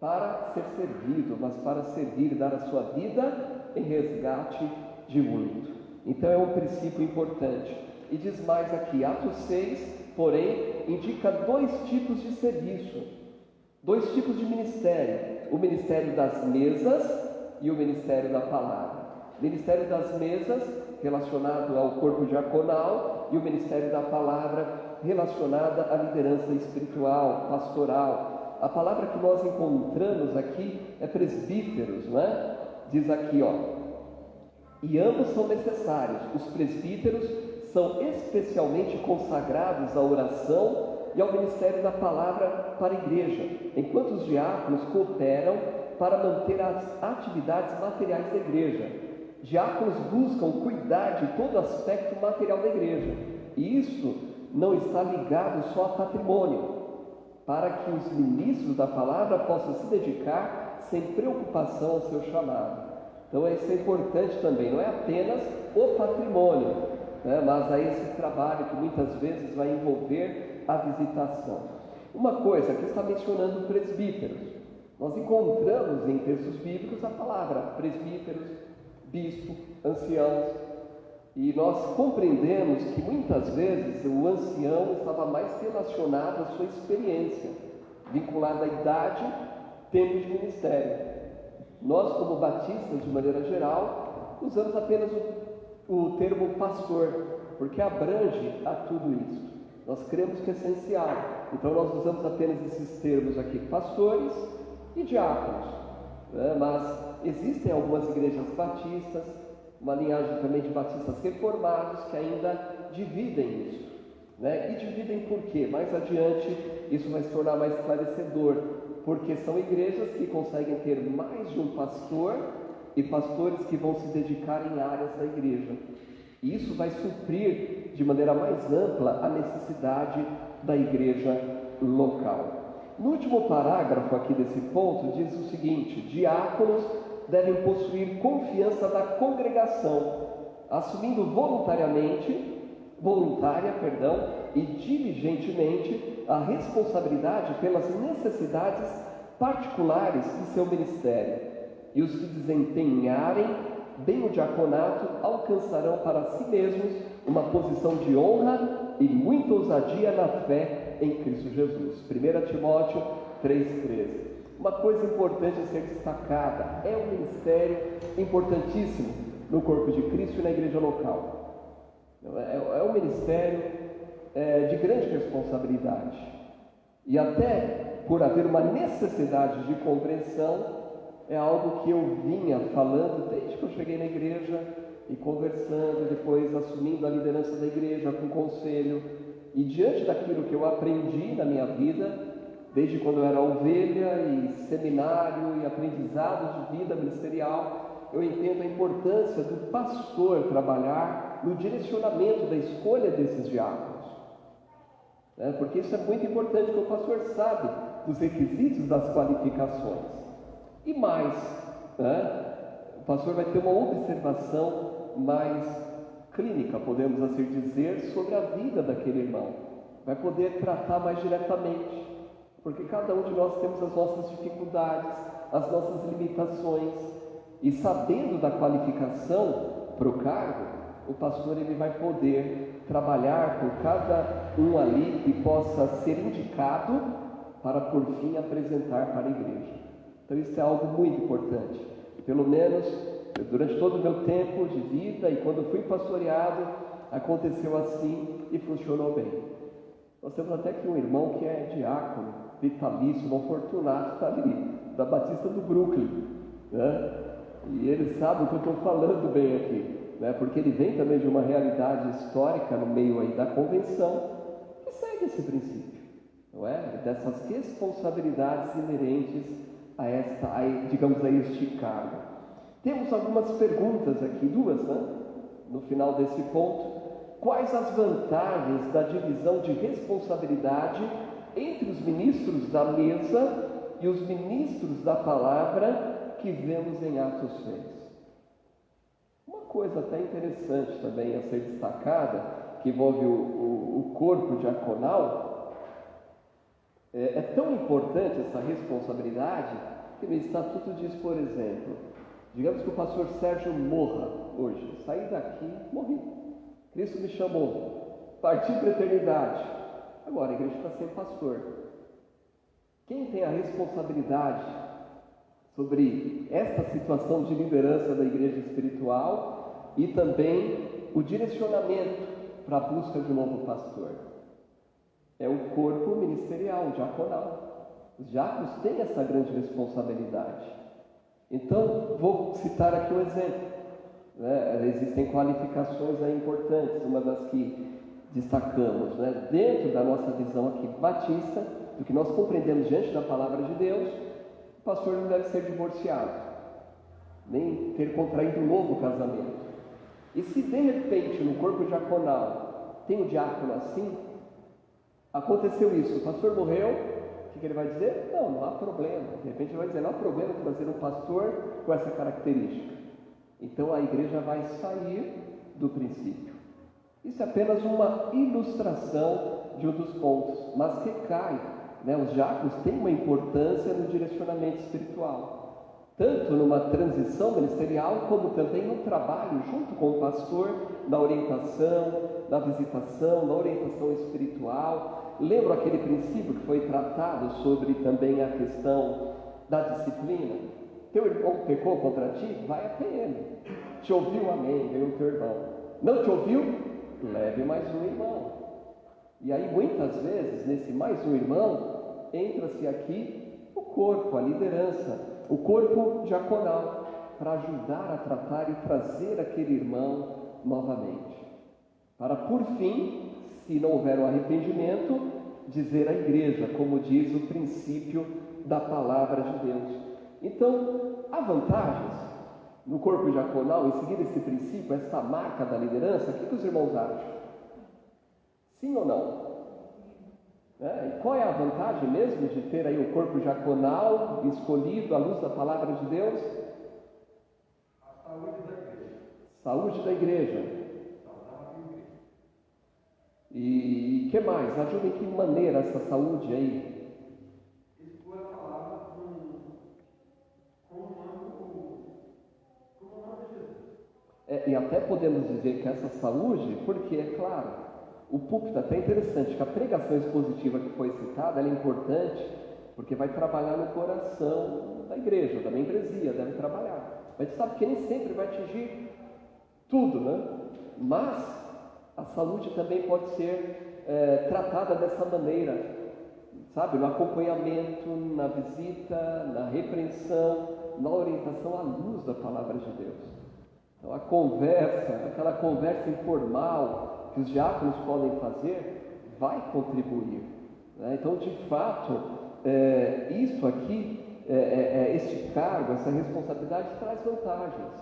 para ser servido, mas para servir e dar a sua vida em resgate de muito. Então é um princípio importante. E diz mais aqui, Atos 6, porém, indica 2 tipos de serviço, 2 tipos de ministério: o ministério das mesas e o ministério da palavra. O ministério das mesas, relacionado ao corpo diaconal, e o ministério da palavra, relacionada à liderança espiritual, pastoral. A palavra que nós encontramos aqui é presbíteros, não é? Diz aqui, e ambos são necessários. Os presbíteros são especialmente consagrados à oração e ao ministério da palavra para a igreja, enquanto os diáconos cooperam para manter as atividades materiais da igreja. Diáconos buscam cuidar de todo aspecto material da igreja, e isso não está ligado só a patrimônio, para que os ministros da palavra possam se dedicar sem preocupação ao seu chamado. Então isso é importante também, não é apenas o patrimônio, né, mas é esse trabalho que muitas vezes vai envolver a visitação. Uma coisa que está mencionando presbíteros, nós encontramos em textos bíblicos a palavra presbíteros, bispo, anciãos, e nós compreendemos que muitas vezes o ancião estava mais relacionado à sua experiência, vinculado à idade, tempo de ministério. Nós, como batistas, de maneira geral, usamos apenas o termo pastor, porque abrange a tudo isso. Nós cremos que é essencial, então nós usamos apenas esses termos aqui, pastores e diáconos, né? Mas existem algumas igrejas batistas, uma linhagem também de batistas reformados, que ainda dividem isso, né? E dividem por quê? Mais adiante isso vai se tornar mais esclarecedor, porque são igrejas que conseguem ter mais de um pastor e pastores que vão se dedicar em áreas da igreja. E isso vai suprir de maneira mais ampla a necessidade da igreja local. No último parágrafo aqui desse ponto diz o seguinte: diáconos devem possuir confiança da congregação, assumindo voluntária e diligentemente a responsabilidade pelas necessidades particulares de seu ministério. E os que desempenharem bem o diaconato alcançarão para si mesmos uma posição de honra e muita ousadia na fé em Cristo Jesus. 1 Timóteo 3,13. Uma coisa importante a ser destacada: é um ministério importantíssimo no corpo de Cristo e na igreja local. É um ministério de grande responsabilidade. E até por haver uma necessidade de compreensão, é algo que eu vinha falando desde que eu cheguei na igreja e conversando, depois assumindo a liderança da igreja com conselho. E diante daquilo que eu aprendi na minha vida, desde quando eu era ovelha e seminário e aprendizado de vida ministerial, eu entendo a importância do pastor trabalhar no direcionamento da escolha desses diáconos. Porque isso é muito importante, porque o pastor sabe dos requisitos, das qualificações. E mais, pastor vai ter uma observação mais clínica, podemos assim dizer, sobre a vida daquele irmão. Vai poder tratar mais diretamente, porque cada um de nós temos as nossas dificuldades, as nossas limitações, e sabendo da qualificação para o cargo, o pastor ele vai poder trabalhar com cada um ali que possa ser indicado para por fim apresentar para a igreja. Então isso é algo muito importante. Pelo menos durante todo o meu tempo de vida e quando fui pastoreado, aconteceu assim e funcionou bem. Nós temos até aqui um irmão que é diácono, vitalício, um Fortunato, está ali, da Batista do Brooklyn, né? E ele sabe o que eu estou falando bem aqui, né? Porque ele vem também de uma realidade histórica no meio aí da convenção, que segue esse princípio, não é? Dessas responsabilidades inerentes digamos a este cargo. Temos algumas perguntas aqui, duas, né? No final desse ponto. Quais as vantagens da divisão de responsabilidade entre os ministros da mesa e os ministros da palavra que vemos em Atos 6? Uma coisa até interessante também a ser destacada, que envolve o corpo diaconal, é tão importante essa responsabilidade que no Estatuto diz, por exemplo, digamos que o pastor Sérgio morra hoje, sair daqui, morri. Cristo me chamou, parti para a eternidade. Agora a igreja está sem pastor. Quem tem a responsabilidade sobre esta situação de liderança da igreja espiritual e também o direcionamento para a busca de um novo pastor? É o corpo ministerial, diaconal. Os diáconos têm essa grande responsabilidade. Então, vou citar aqui um exemplo. Existem qualificações aí importantes, uma das que destacamos, dentro da nossa visão aqui batista, do que nós compreendemos diante da palavra de Deus. O pastor não deve ser divorciado, nem ter contraído um novo casamento. E se de repente no corpo diaconal tem o diácono assim, aconteceu isso, o pastor morreu, o que ele vai dizer? Não há problema. De repente ele vai dizer, não há problema trazer um pastor com essa característica. Então a igreja vai sair do princípio. Isso é apenas uma ilustração de um dos pontos, mas recai, os diáconos têm uma importância no direcionamento espiritual, tanto numa transição ministerial, como também no trabalho junto com o pastor, na orientação, na visitação, na orientação espiritual. Lembra aquele princípio que foi tratado sobre também a questão da disciplina? Teu irmão pecou contra ti? Vai até ele. Te ouviu? Amém, veio o teu irmão. Não te ouviu? Leve mais um irmão. E aí muitas vezes, nesse mais um irmão, entra-se aqui o corpo, a liderança, o corpo diaconal, para ajudar a tratar e trazer aquele irmão novamente. Para por fim, se não houver um arrependimento, dizer à igreja, como diz o princípio da palavra de Deus. Então, há vantagens no corpo diaconal em seguir esse princípio, essa marca da liderança? O que os irmãos acham? Sim ou não? E qual é a vantagem mesmo de ter aí o corpo diaconal escolhido à luz da palavra de Deus? A saúde da igreja. Saúde da igreja. E que mais? Ajuda em que maneira essa saúde aí? Expor a palavra com o nome de Jesus. E até podemos dizer que essa saúde, porque é claro, o púlpito é até interessante, que a pregação expositiva que foi citada, ela é importante, porque vai trabalhar no coração da igreja, da membresia, deve trabalhar. Mas você sabe que nem sempre vai atingir tudo, Mas a saúde também pode ser tratada dessa maneira, sabe? No acompanhamento, na visita, na repreensão, na orientação à luz da palavra de Deus. Então a conversa, aquela conversa informal que os diáconos podem fazer, vai contribuir. Então, de fato, isso aqui, este cargo, essa responsabilidade traz vantagens,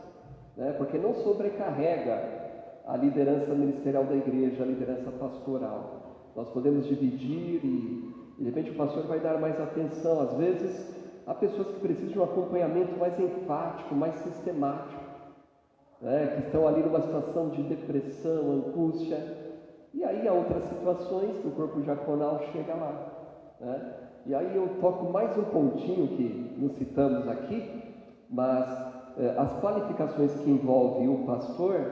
porque não sobrecarrega a liderança ministerial da igreja, a liderança pastoral. Nós podemos dividir e de repente o pastor vai dar mais atenção. Às vezes há pessoas que precisam de um acompanhamento mais enfático, mais sistemático, né? Que estão ali numa situação de depressão, angústia. E aí há outras situações que o corpo diaconal chega lá, né? E aí eu toco mais um pontinho que não citamos aqui, mas as qualificações que envolvem o pastor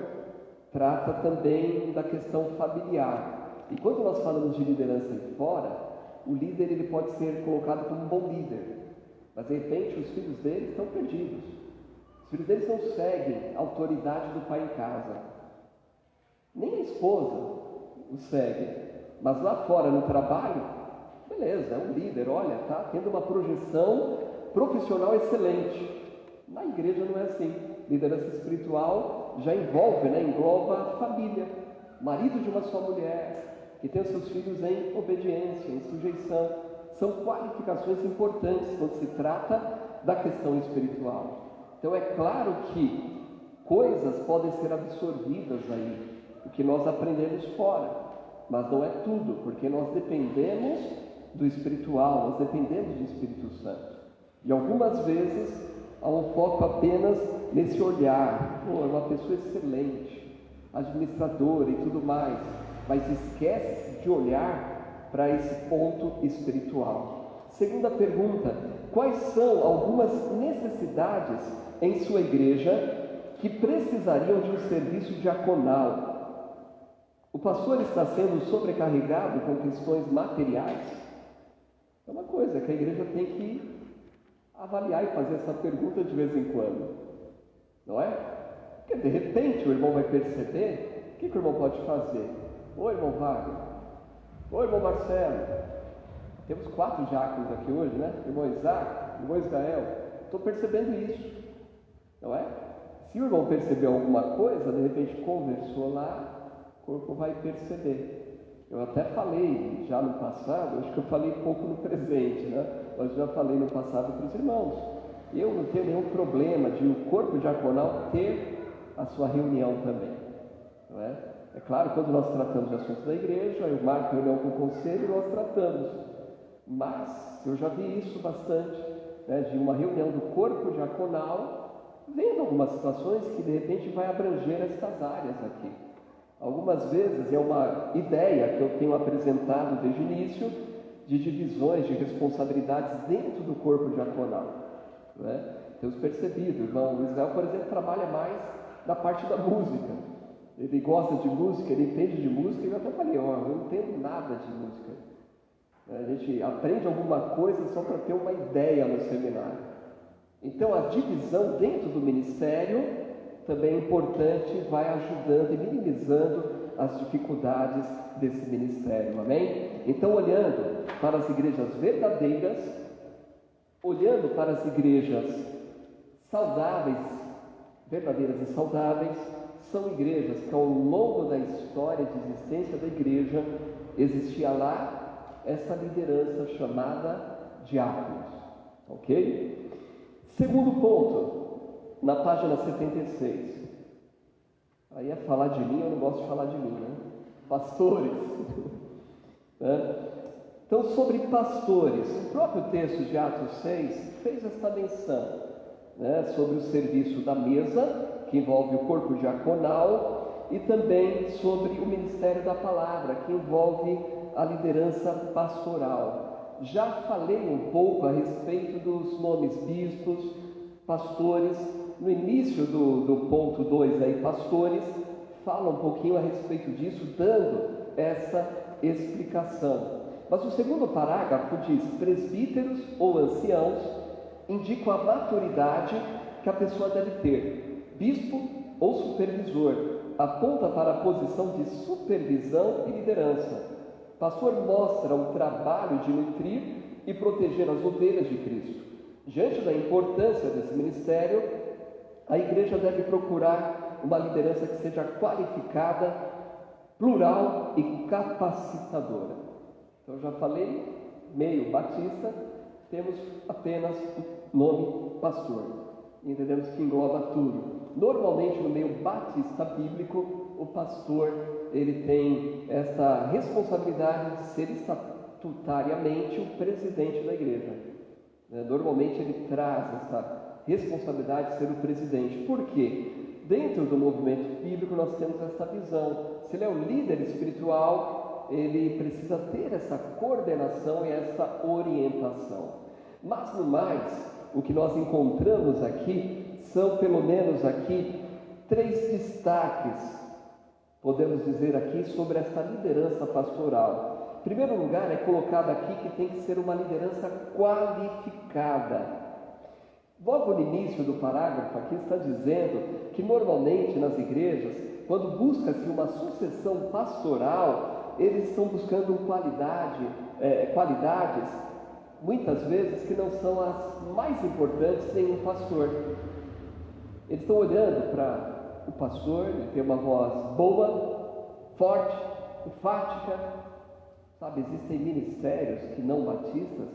trata também da questão familiar. E quando nós falamos de liderança aí fora, o líder ele pode ser colocado como um bom líder, mas de repente os filhos dele estão perdidos. Os filhos deles não seguem a autoridade do pai em casa. Nem a esposa o segue, mas lá fora no trabalho, beleza, é um líder, olha, está tendo uma projeção profissional excelente. Na igreja não é assim. Liderança espiritual já envolve, né, engloba a família, marido de uma só mulher, que tem os seus filhos em obediência, em sujeição. São qualificações importantes quando se trata da questão espiritual. Então é claro que coisas podem ser absorvidas aí, o que nós aprendemos fora, mas não é tudo, porque nós dependemos do espiritual, nós dependemos do Espírito Santo. E algumas vezes há um foco apenas nesse olhar, é uma pessoa excelente, administradora e tudo mais, mas esquece de olhar para esse ponto espiritual. Segunda pergunta: quais são algumas necessidades em sua igreja que precisariam de um serviço diaconal? O pastor está sendo sobrecarregado com questões materiais? É uma coisa que a igreja tem que avaliar e fazer essa pergunta de vez em quando, não é? Porque de repente o irmão vai perceber, o que o irmão pode fazer? Oi, irmão Wagner. Oi, irmão Marcelo. Temos 4 diáconos aqui hoje, né? Irmão Isaac, irmão Israel. Estou percebendo isso, não é? Se o irmão percebeu alguma coisa, de repente conversou lá, o corpo vai perceber. Eu até falei já no passado, acho que eu falei pouco no presente, né? Mas já falei no passado para os irmãos. Eu não tenho nenhum problema de o corpo diaconal ter a sua reunião também, não é? É claro, quando nós tratamos de assuntos da igreja, eu marco reunião com o conselho e nós tratamos. Mas eu já vi isso bastante, né? De uma reunião do corpo diaconal, vendo algumas situações que de repente vai abranger estas áreas aqui. Algumas vezes é uma ideia que eu tenho apresentado desde o início, de divisões de responsabilidades dentro do corpo diaconal, né? Temos percebido, o irmão Israel, por exemplo, trabalha mais na parte da música. Ele gosta de música, ele entende de música, e eu até falei, eu não entendo nada de música. A gente aprende alguma coisa só para ter uma ideia no seminário. Então a divisão dentro do ministério também é importante, vai ajudando e minimizando as dificuldades desse ministério, amém? Então, olhando para as igrejas verdadeiras, olhando para as igrejas saudáveis, verdadeiras e saudáveis, são igrejas que ao longo da história de existência da igreja, existia lá essa liderança chamada diáconos, ok? Segundo ponto, na página 76, aí é falar de mim, eu não gosto de falar de mim, né? Pastores, né? Então, sobre pastores, o próprio texto de Atos 6 fez esta menção, né? Sobre o serviço da mesa, que envolve o corpo diaconal, e também sobre o ministério da palavra, que envolve a liderança pastoral. Já falei um pouco a respeito dos nomes bispos, pastores. No início do ponto 2 aí, pastores, fala um pouquinho a respeito disso, dando essa explicação. Mas o segundo parágrafo diz: presbíteros ou anciãos indicam a maturidade que a pessoa deve ter. Bispo ou supervisor aponta para a posição de supervisão e liderança. Pastor mostra o trabalho de nutrir e proteger as ovelhas de Cristo. Diante da importância desse ministério, a igreja deve procurar uma liderança que seja qualificada, plural e capacitadora. Então, já falei, meio batista, temos apenas o nome pastor. Entendemos que engloba tudo. Normalmente, no meio batista bíblico, o pastor ele tem essa responsabilidade de ser estatutariamente o presidente da igreja. Normalmente ele traz essa responsabilidade de ser o presidente. Por quê? Dentro do movimento bíblico nós temos essa visão. Se ele é o líder espiritual, ele precisa ter essa coordenação e essa orientação. Mas no mais, o que nós encontramos aqui são pelo menos aqui 3 destaques, podemos dizer aqui, sobre essa liderança pastoral. Em primeiro lugar, é colocado aqui que tem que ser uma liderança qualificada. Logo no início do parágrafo aqui está dizendo que normalmente nas igrejas, quando busca-se uma sucessão pastoral, eles estão buscando qualidades, muitas vezes, que não são as mais importantes em um pastor. Eles estão olhando para o pastor, ele tem uma voz boa, forte, enfática. Sabe, existem ministérios que não batistas,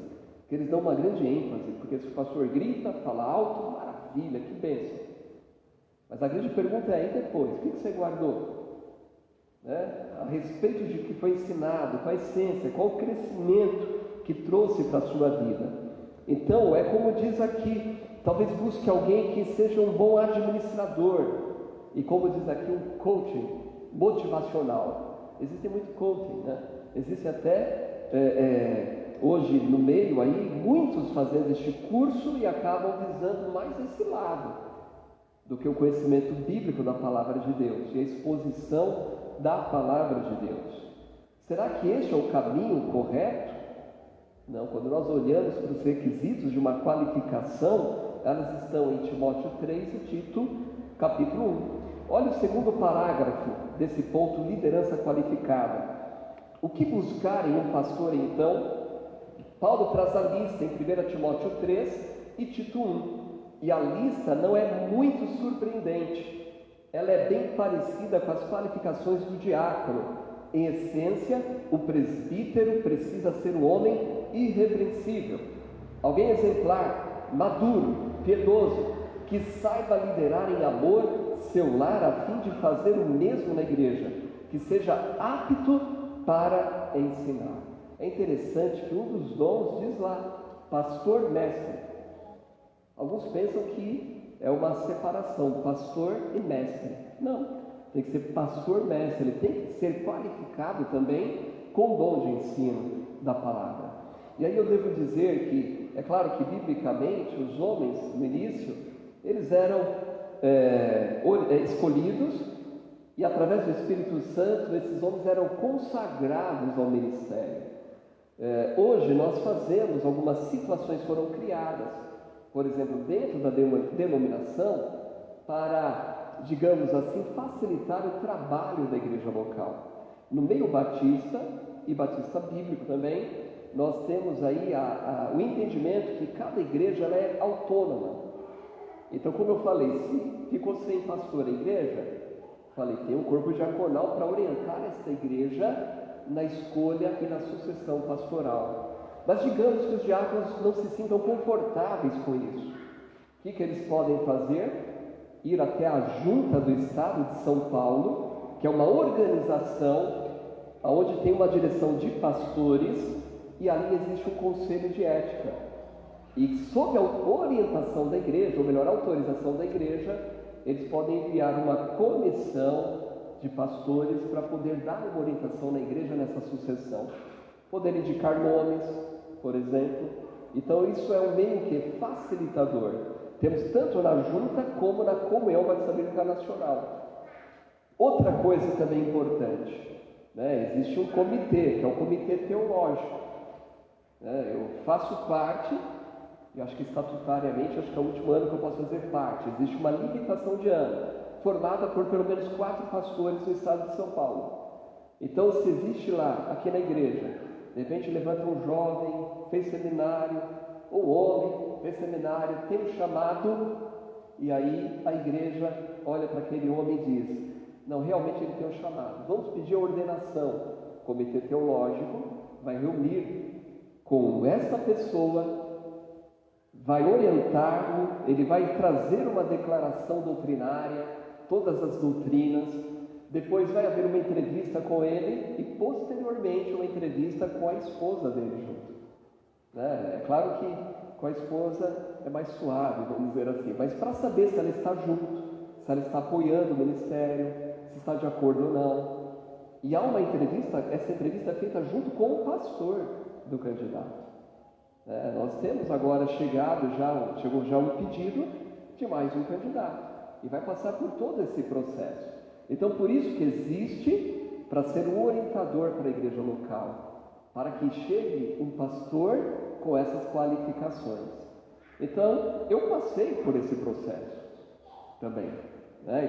que eles dão uma grande ênfase, porque se o pastor grita, fala alto, maravilha, que bênção. Mas a grande pergunta é, e depois? O que você guardou? A respeito de que foi ensinado, qual a essência, qual o crescimento que trouxe para a sua vida. Então, é como diz aqui, talvez busque alguém que seja um bom administrador, e como diz aqui, um coaching motivacional. Existe muito coaching, Existe até, hoje no meio aí, muitos fazendo este curso e acabam visando mais esse lado do que o conhecimento bíblico da Palavra de Deus e a exposição da Palavra de Deus. Será que este é o caminho correto? Não, quando nós olhamos para os requisitos de uma qualificação, elas estão em Timóteo 3 e Tito, capítulo 1. Olha o segundo parágrafo desse ponto, liderança qualificada. O que buscar em um pastor, então? Paulo traz a lista em 1 Timóteo 3 e Tito 1. E a lista não é muito surpreendente. Ela é bem parecida com as qualificações do diácono. Em essência, o presbítero precisa ser um homem irrepreensível, alguém exemplar, maduro, piedoso, que saiba liderar em amor seu lar a fim de fazer o mesmo na igreja, que seja apto para ensinar. É interessante que um dos dons diz lá, pastor mestre. Alguns pensam que é uma separação, pastor e mestre. Não, tem que ser pastor mestre, ele tem que ser qualificado também com o dom de ensino da palavra. E aí eu devo dizer que, é claro que biblicamente, os homens no início, eles eram escolhidos, e através do Espírito Santo, esses homens eram consagrados ao ministério. Hoje nós fazemos, algumas situações foram criadas, por exemplo, dentro da denominação, para, digamos assim, facilitar o trabalho da igreja local. No meio batista, e batista bíblico também, nós temos aí o entendimento que cada igreja ela é autônoma. Então, como eu falei, se ficou sem pastor a igreja, falei, tem um corpo diaconal para orientar esta igreja na escolha e na sucessão pastoral. Mas digamos que os diáconos não se sintam confortáveis com isso. O que eles podem fazer? Ir até a Junta do Estado de São Paulo, que é uma organização onde tem uma direção de pastores e ali existe um conselho de ética. E sob a orientação da igreja, ou melhor, a autorização da igreja, eles podem enviar uma comissão de pastores para poder dar uma orientação na igreja nessa sucessão. Poder indicar nomes, por exemplo. Então isso é um meio que facilitador. Temos tanto na junta como na comunhão batista bíblica nacional. Outra coisa também importante, existe um comitê, que é o comitê teológico. Eu faço parte, eu acho que estatutariamente, acho que é o último ano que eu posso fazer parte. Existe uma limitação de ano, formada por pelo menos 4 pastores no estado de São Paulo. Então, se existe lá, aqui na igreja, de repente levanta um jovem, fez seminário, ou homem, fez seminário, tem um chamado, e aí a igreja olha para aquele homem e diz, não, realmente ele tem um chamado, vamos pedir a ordenação. O comitê teológico vai reunir com esta pessoa, vai orientá-lo, ele vai trazer uma declaração doutrinária, todas as doutrinas, depois vai haver uma entrevista com ele e posteriormente uma entrevista com a esposa dele junto. É claro que com a esposa é mais suave, vamos dizer assim, mas para saber se ela está junto, se ela está apoiando o ministério, se está de acordo ou não. E há uma entrevista, essa entrevista é feita junto com o pastor do candidato. Nós temos agora chegou já um pedido de mais um candidato, e vai passar por todo esse processo. Então, por isso que existe, para ser um orientador para a igreja local, para que chegue um pastor com essas qualificações. Então, eu passei por esse processo também.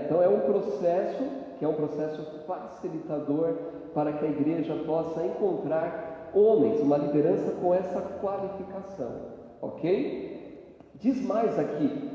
Então, é um processo que é um processo facilitador para que a igreja possa encontrar homens, uma liderança com essa qualificação, ok? Diz mais aqui,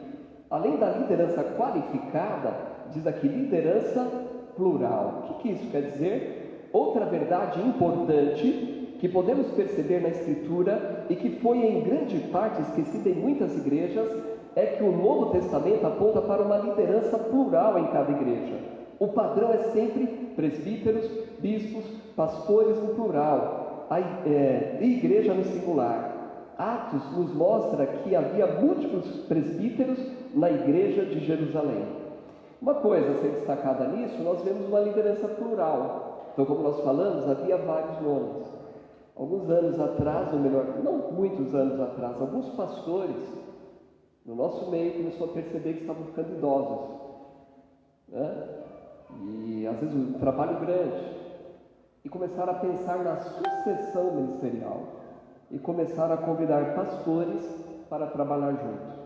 além da liderança qualificada, diz aqui liderança plural. O que isso quer dizer? Outra verdade importante que podemos perceber na Escritura e que foi em grande parte esquecida em muitas igrejas é que o Novo Testamento aponta para uma liderança plural em cada igreja. O padrão é sempre presbíteros, bispos, pastores no plural, e igreja no singular. Atos nos mostra que havia múltiplos presbíteros na igreja de Jerusalém. Uma coisa a ser destacada nisso, nós vemos uma liderança plural. Então, como nós falamos, havia vários nomes. Alguns anos atrás, ou melhor, não muitos anos atrás, alguns pastores no nosso meio começaram a perceber que estavam ficando idosos, e às vezes um trabalho grande, e começaram a pensar na sucessão ministerial, e começaram a convidar pastores para trabalhar juntos.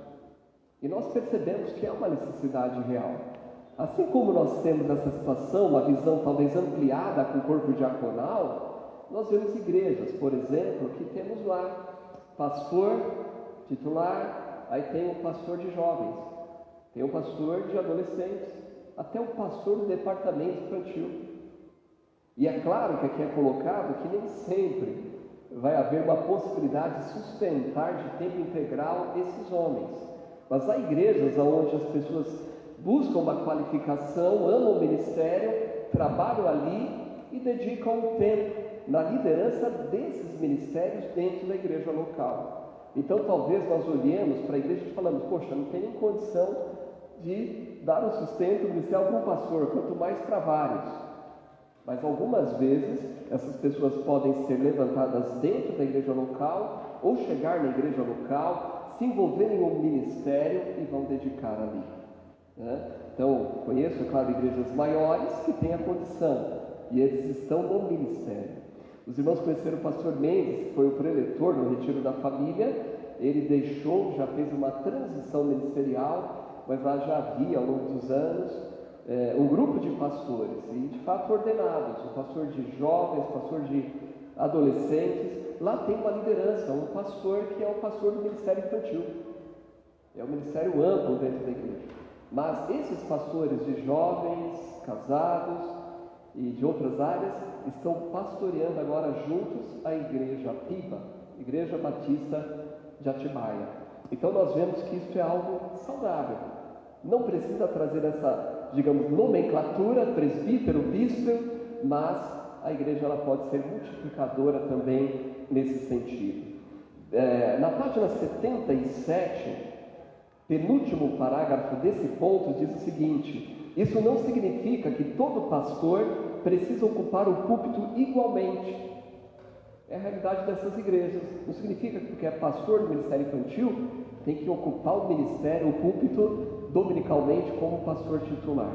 E nós percebemos que é uma necessidade real. Assim como nós temos essa situação, uma visão talvez ampliada com o corpo diaconal, nós vemos igrejas, por exemplo, que temos lá pastor titular, aí tem o pastor de jovens, tem o pastor de adolescentes, até o pastor do departamento infantil. E é claro que aqui é colocado que nem sempre vai haver uma possibilidade de sustentar de tempo integral esses homens. Mas há igrejas onde as pessoas buscam uma qualificação, amam o ministério, trabalham ali e dedicam um tempo na liderança desses ministérios dentro da igreja local. Então talvez nós olhemos para a igreja e falamos, poxa, não tem nem condição de dar o sustento ministerial para um pastor, quanto mais para vários. Mas algumas vezes essas pessoas podem ser levantadas dentro da igreja local ou chegar na igreja local, se envolverem em um ministério e vão dedicar ali. Então, conheço, claro, igrejas maiores que têm a condição e eles estão no ministério. Os irmãos conheceram o pastor Mendes, que foi o preletor no Retiro da Família. Ele deixou, já fez uma transição ministerial, mas lá já havia, ao longo dos anos, um grupo de pastores, e de fato ordenados, o pastor de jovens, pastor de adolescentes. Lá tem uma liderança, um pastor que é o pastor do ministério infantil, é um ministério amplo dentro da igreja. Mas esses pastores de jovens, casados e de outras áreas estão pastoreando agora juntos a igreja PIBA, Igreja Batista de Atibaia. Então nós vemos que isso é algo saudável. Não precisa trazer essa, digamos, nomenclatura, presbítero, bispo, mas a igreja ela pode ser multiplicadora também nesse sentido. Na página 77, penúltimo parágrafo desse ponto diz o seguinte: isso não significa que todo pastor precisa ocupar o púlpito igualmente. É a realidade dessas igrejas. Não significa que porque é pastor do ministério infantil tem que ocupar o ministério, o púlpito dominicalmente como pastor titular.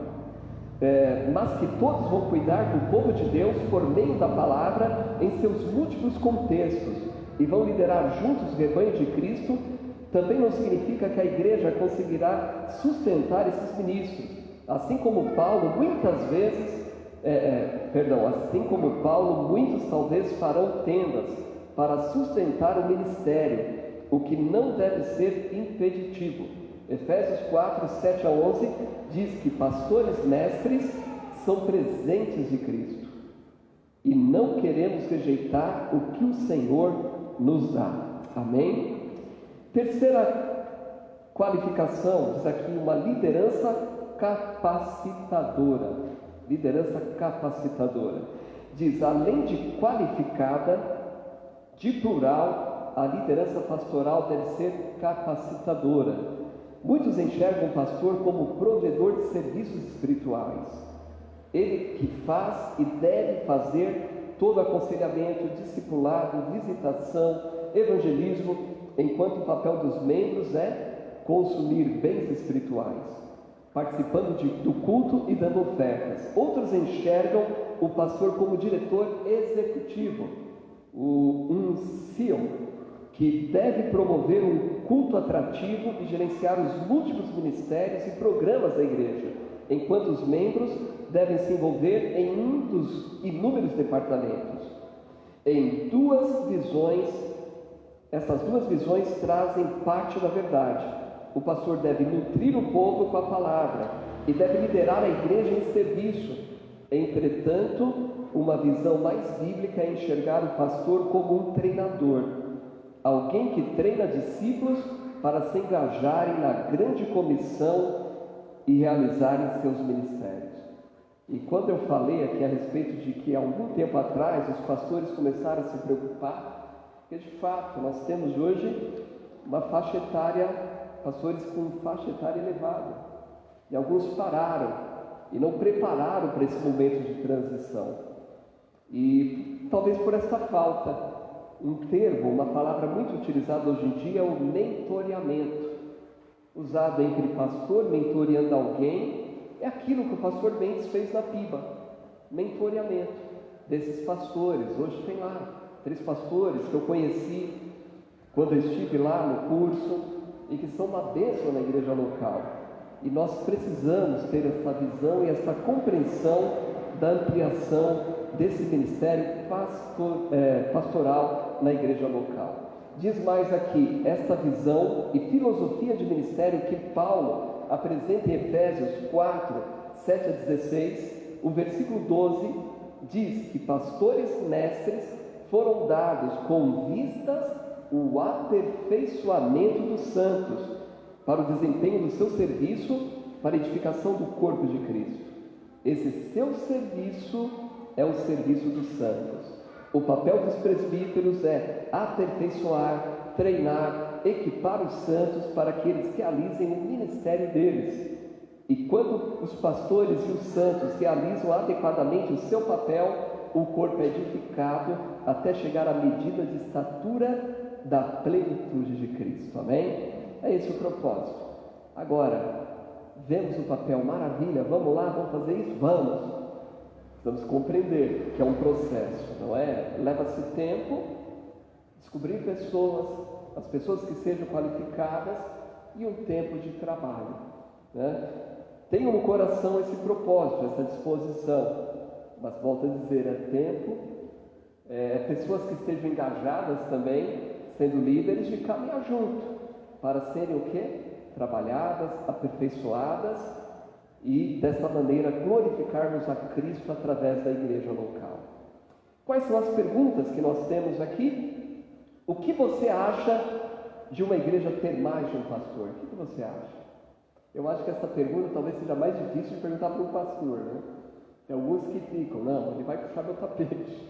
Mas que todos vão cuidar do povo de Deus por meio da palavra em seus múltiplos contextos e vão liderar juntos o rebanho de Cristo. Também não significa que a igreja conseguirá sustentar esses ministros, assim como Paulo muitas vezes, assim como Paulo, muitos talvez farão tendas para sustentar o ministério, o que não deve ser impeditivo. Efésios 4, 7 a 11 diz que pastores mestres são presentes de Cristo e não queremos rejeitar o que o Senhor nos dá. Amém? Terceira qualificação, diz aqui, uma liderança capacitadora. Liderança capacitadora. Diz, além de qualificada, de plural a liderança pastoral deve ser capacitadora. Muitos enxergam o pastor como provedor de serviços espirituais. Ele que faz e deve fazer todo aconselhamento, discipulado, visitação, evangelismo, enquanto o papel dos membros é consumir bens espirituais, participando do culto e dando ofertas. Outros enxergam o pastor como diretor executivo, um CEO, que deve promover um culto atrativo e gerenciar os múltiplos ministérios e programas da igreja, enquanto os membros devem se envolver em um dos inúmeros departamentos. Essas duas visões trazem parte da verdade. O pastor deve nutrir o povo com a palavra e deve liderar a igreja em serviço. Entretanto, uma visão mais bíblica é enxergar o pastor como um treinador, alguém que treina discípulos para se engajarem na grande comissão e realizarem seus ministérios. E quando eu falei aqui a respeito de que há algum tempo atrás os pastores começaram a se preocupar, porque de fato nós temos hoje uma faixa etária, pastores com faixa etária elevada, e alguns pararam e não prepararam para esse momento de transição. E talvez por essa falta, um termo, uma palavra muito utilizada hoje em dia é o mentoreamento, usado entre pastor mentoreando alguém. É aquilo que o pastor Bentes fez na PIBA, mentoreamento desses pastores. Hoje tem lá 3 pastores que eu conheci quando eu estive lá no curso e que são uma bênção na igreja local. E nós precisamos ter essa visão e essa compreensão da ampliação desse ministério pastoral na igreja local. Diz mais aqui, esta visão e filosofia de ministério que Paulo apresenta em Efésios 4, 7 a 16, o versículo 12 diz que pastores mestres foram dados com vistas o aperfeiçoamento dos santos para o desempenho do seu serviço para a edificação do corpo de Cristo. Esse seu serviço é o serviço dos santos. O papel dos presbíteros é aperfeiçoar, treinar, equipar os santos para que eles realizem o ministério deles. E quando os pastores e os santos realizam adequadamente o seu papel, o corpo é edificado até chegar à medida de estatura da plenitude de Cristo. Amém? É esse o propósito. Agora, vemos o papel, maravilha, vamos lá, vamos fazer isso? Vamos! Precisamos compreender que é um processo, não é? Leva-se tempo, descobrir pessoas, as pessoas que sejam qualificadas e um tempo de trabalho, né? Tenham no coração esse propósito, essa disposição, mas volto a dizer, é tempo, pessoas que estejam engajadas também, sendo líderes, de caminhar junto, para serem o quê? Trabalhadas, aperfeiçoadas e dessa maneira glorificarmos a Cristo através da igreja local. Quais são as perguntas que nós temos aqui? O que você acha de uma igreja ter mais de um pastor? O que você acha? Eu acho que essa pergunta talvez seja mais difícil de perguntar para um pastor, né? Tem alguns que ficam, não, ele vai puxar meu tapete.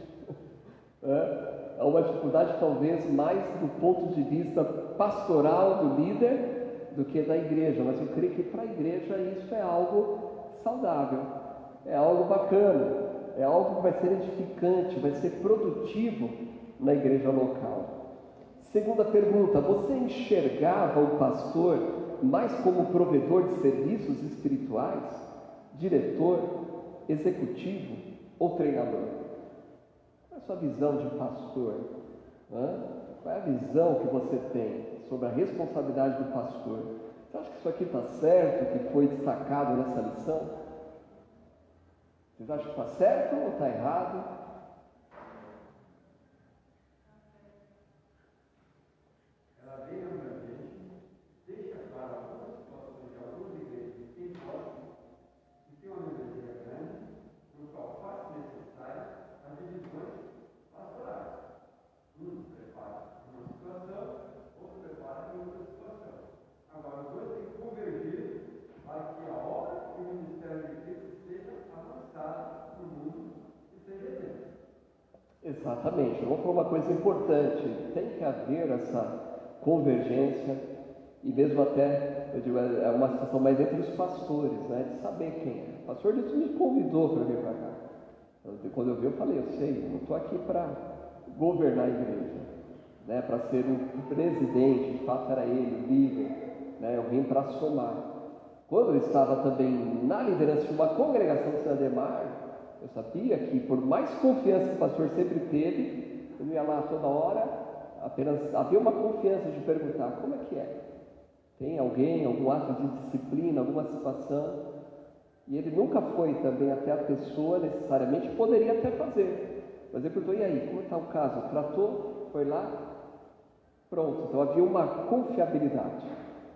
É uma dificuldade talvez mais do ponto de vista pastoral do líder do que da igreja, mas eu creio que para a igreja isso é algo saudável, é algo bacana, é algo que vai ser edificante, vai ser produtivo na igreja local. Segunda pergunta, você enxergava o pastor mais como provedor de serviços espirituais, diretor, executivo ou treinador? Qual é a sua visão de pastor? Qual é a visão que você tem sobre a responsabilidade do pastor? Você acha que isso aqui está certo, que foi destacado nessa lição? Vocês acham que está certo ou está errado? Ela vem na gente, deixa claro algumas situações de algumas igrejas que tem próximo, que tem uma membresia grande, no qual faz necessário as divisões pastorais. Um prepara uma situação, outro prepara outra situação. Agora, os dois têm que convergir para que a obra e o ministério de Cristo seja avançado no mundo e seja exemplo. Exatamente. Vamos falar uma coisa importante. Tem que haver essa convergência e mesmo até, eu digo, é uma situação mais entre os pastores, né? De saber quem é. O pastor Deus me convidou para vir para cá. Quando eu vi, eu falei, eu sei, eu não estou aqui para governar a igreja, né? Para ser um presidente, de fato era ele, o líder, né? Eu vim para somar. Quando eu estava também na liderança de uma congregação de San Ademar, eu sabia que por mais confiança que o pastor sempre teve, eu não ia lá toda hora, apenas havia uma confiança de perguntar, como é que é? Tem alguém, algum ato de disciplina, alguma situação? E ele nunca foi também até a pessoa necessariamente, poderia até fazer. Mas ele perguntou, e aí, como está o caso? Tratou? Foi lá? Pronto. Então havia uma confiabilidade,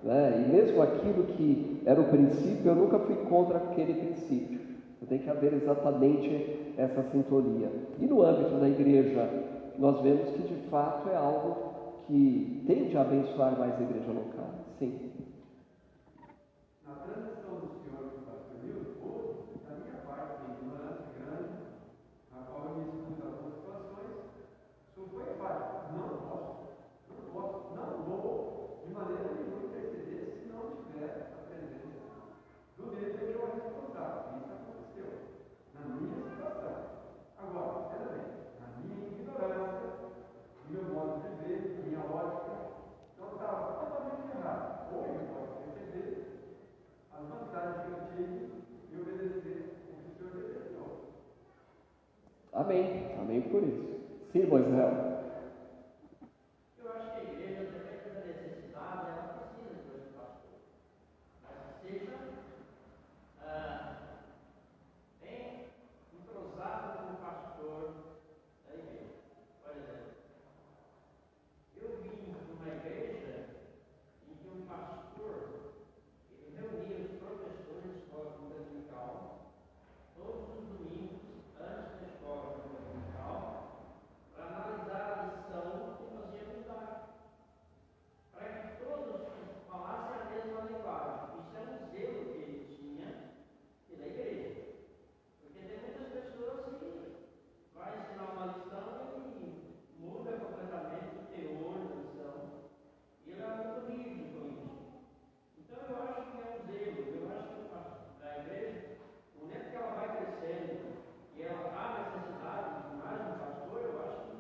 né? E mesmo aquilo que era o princípio, eu nunca fui contra aquele princípio. Então, tem que haver exatamente essa sintonia. E no âmbito da igreja, nós vemos que de fato é algo que tende a abençoar mais a igreja local. Sim. Na transição do senhor para o pastor Nilson, da minha parte, tem ignorância grande, na qual eu me expus a algumas situações, isso foi fácil. Não vou, de maneira nenhuma, interceder se não tiver a presença do líder que eu vou responsável. Isso aconteceu na minha situação. Agora, espera bem, na minha ignorância, no meu modo de ver, minha ótica, não estava totalmente errado. Hoje eu posso perceber as vantagens que eu tive e obedecer o que o Senhor determinou. Amém. Amém por isso. Sim, Moisés. Eu acho que a igreja, depende da necessidade, ela precisa de dois pastores. Mas que seja bem entrosado com o pastor da igreja. Por exemplo, eu vim de uma igreja em que um pastor ele reunia os professores de escola dominical todos os domingos antes da escola dominical para analisar a lição que nós íamos dar, para que todos falassem a mesma linguagem. Isso é um zelo que ele tinha pela igreja. Porque tem muitas pessoas que vai ensinar uma lição e muda completamente o teor da lição. E ele é muito rígido com isso. Então eu acho que é um zelo. Eu acho que a igreja, no momento que ela vai crescendo e ela há necessidade de mais um pastor, eu acho que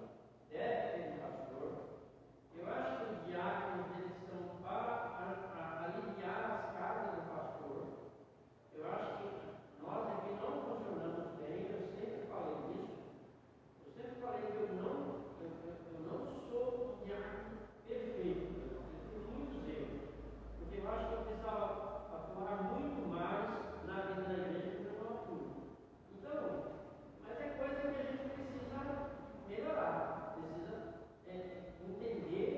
deve ter um pastor. Eu acho que os diáconos eles são para aliviar as cargas do pastor. Eu acho que nós aqui não funcionamos bem, eu sempre falei isso. Eu sempre falei que eu não sou um diácono perfeito, eu tenho muitos erros, porque eu acho que eu precisava atuar muito mais na vida da igreja do que eu atuo. Então, mas é coisa que a gente precisa melhorar, precisa entender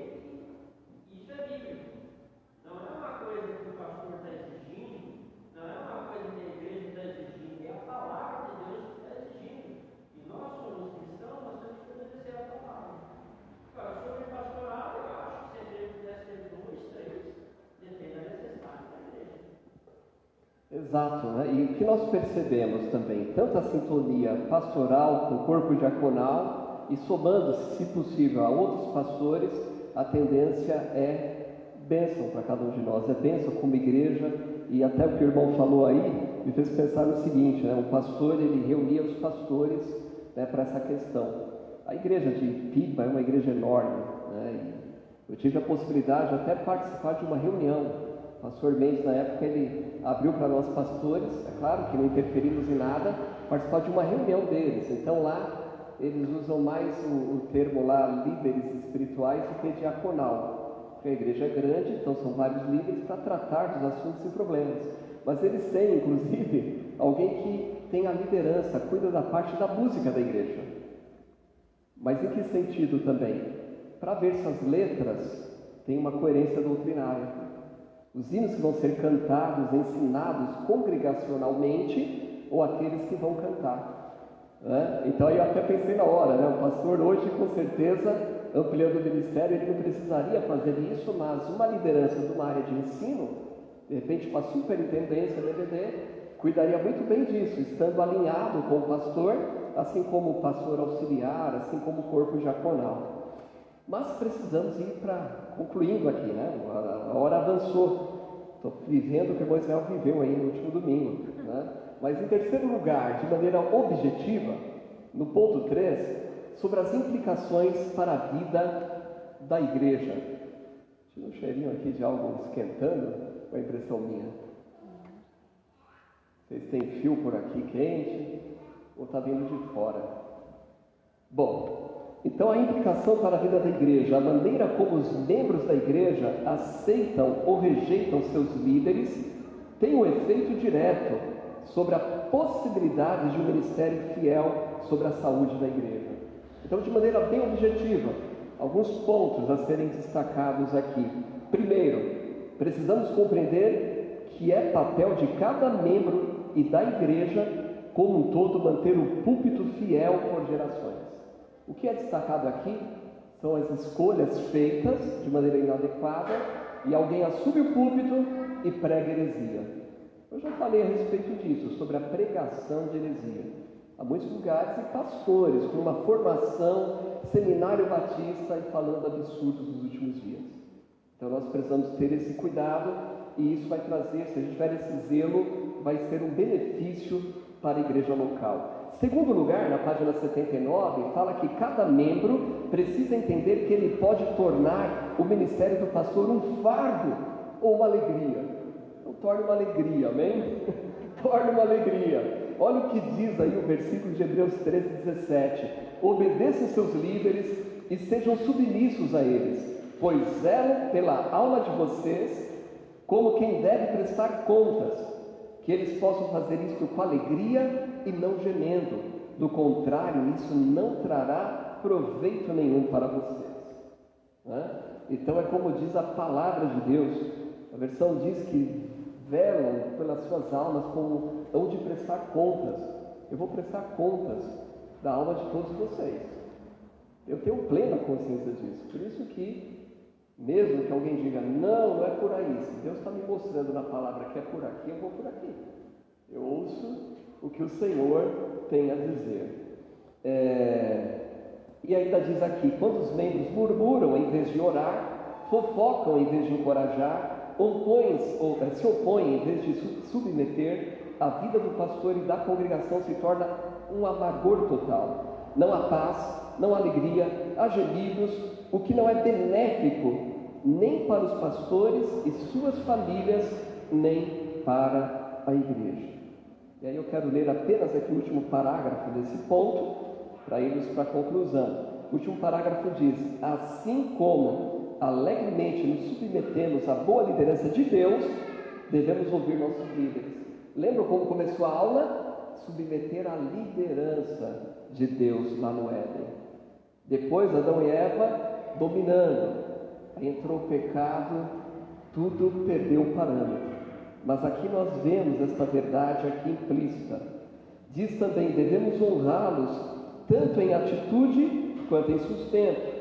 que isso é bíblico. Não é uma coisa que o pastor está exigindo, não é uma coisa que a igreja está exigindo, é a palavra de Deus que está exigindo. E nós somos cristãos, nós temos que obedecer a palavra. Agora, sobre pastorado, eu acho que se a igreja pudesse ter 2, 3, depende da necessidade da igreja. Exato, né? E o que nós percebemos também, tanto a sintonia pastoral com o corpo diaconal e somando, se possível, a outros pastores, a tendência é bênção para cada um de nós, é bênção como igreja. E até o que o irmão falou aí me fez pensar no seguinte, né? O pastor, ele reunia os pastores, né, para essa questão. A igreja de Pipa é uma igreja enorme, né? E eu tive a possibilidade de até participar de uma reunião. O pastor Mendes, na época, ele abriu para nós pastores, é claro que não interferimos em nada, participar de uma reunião deles. Então lá eles usam mais o termo lá, líderes espirituais, do que diaconal. Porque a igreja é grande, então são vários líderes para tratar dos assuntos e problemas. Mas eles têm, inclusive, alguém que tem a liderança, cuida da parte da música da igreja. Mas em que sentido também? Para ver se as letras têm uma coerência doutrinária. Os hinos que vão ser cantados, ensinados congregacionalmente, ou aqueles que vão cantar. Né? Então eu até pensei na hora, né? O pastor hoje, com certeza, ampliando o ministério, ele não precisaria fazer isso, mas uma liderança de uma área de ensino, de repente com a superintendência da EBD, cuidaria muito bem disso, estando alinhado com o pastor assim como o pastor auxiliar, assim como o corpo diaconal. Mas precisamos ir concluindo aqui, né? A hora avançou. Estou vivendo o que o irmão Israel viveu aí no último domingo, né? Mas em terceiro lugar, de maneira objetiva, no ponto 3, sobre as implicações para a vida da igreja. Tinha um cheirinho aqui de algo esquentando, com a impressão minha. Vocês têm fio por aqui quente ou está vindo de fora? Bom, então a implicação para a vida da igreja, a maneira como os membros da igreja aceitam ou rejeitam seus líderes, tem um efeito direto sobre a possibilidade de um ministério fiel sobre a saúde da igreja. Então, de maneira bem objetiva, alguns pontos a serem destacados aqui. Primeiro, precisamos compreender que é papel de cada membro e da igreja como um todo manter o púlpito fiel por gerações. O que é destacado aqui são as escolhas feitas de maneira inadequada e alguém assume o púlpito e prega heresia. Eu já falei a respeito disso, sobre a pregação de heresia. Há muitos lugares e pastores com uma formação, seminário batista e falando absurdos nos últimos dias. Então nós precisamos ter esse cuidado e isso vai trazer, se a gente tiver esse zelo, vai ser um benefício para a igreja local. Segundo lugar, na página 79, fala que cada membro precisa entender que ele pode tornar o ministério do pastor um fardo ou uma alegria. Então torne uma alegria, amém? Torne uma alegria. Olha o que diz aí o versículo de Hebreus 13:17. Obedeçam seus líderes e sejam submissos a eles, pois zelam pela alma de vocês como quem deve prestar contas, que eles possam fazer isto com alegria e não gemendo. Do contrário, isso não trará proveito nenhum para vocês. Então é como diz a palavra de Deus. A versão diz que velam pelas suas almas como hão de prestar contas. Eu vou prestar contas da alma de todos vocês. Eu tenho plena consciência disso. Por isso que, mesmo que alguém diga, não é por aí, se Deus está me mostrando na palavra que é por aqui, eu vou por aqui. Eu ouço o que o Senhor tem a dizer. E ainda diz aqui, quando os membros murmuram em vez de orar, fofocam em vez de encorajar, se opõem em vez de submeter, a vida do pastor e da congregação se torna um amargor total. Não há paz, não há alegria, há gemidos, o que não é benéfico nem para os pastores e suas famílias, nem para a igreja. E aí eu quero ler apenas aqui o último parágrafo desse ponto, para irmos para a conclusão. O último parágrafo diz: assim como alegremente nos submetemos à boa liderança de Deus, devemos ouvir nossos líderes. Lembram como começou a aula? Submeter à liderança de Deus lá no Éden. Depois Adão e Eva dominando, aí entrou o pecado, tudo perdeu o parâmetro. Mas aqui nós vemos esta verdade aqui implícita. Diz também, devemos honrá-los tanto em atitude quanto em sustento.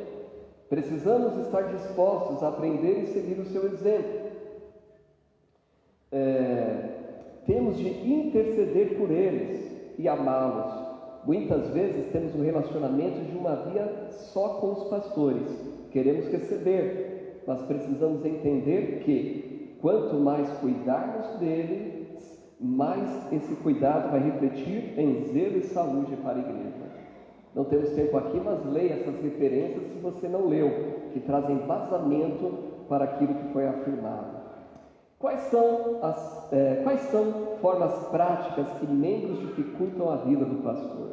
Precisamos estar dispostos a aprender e seguir o seu exemplo. Temos de interceder por eles e amá-los. Muitas vezes temos um relacionamento de uma via só com os pastores. Queremos receber, mas precisamos entender que quanto mais cuidarmos deles, mais esse cuidado vai refletir em zelo e saúde para a igreja. Não temos tempo aqui, mas leia essas referências se você não leu, que trazem embasamento para aquilo que foi afirmado. Quais são formas práticas que membros dificultam a vida do pastor?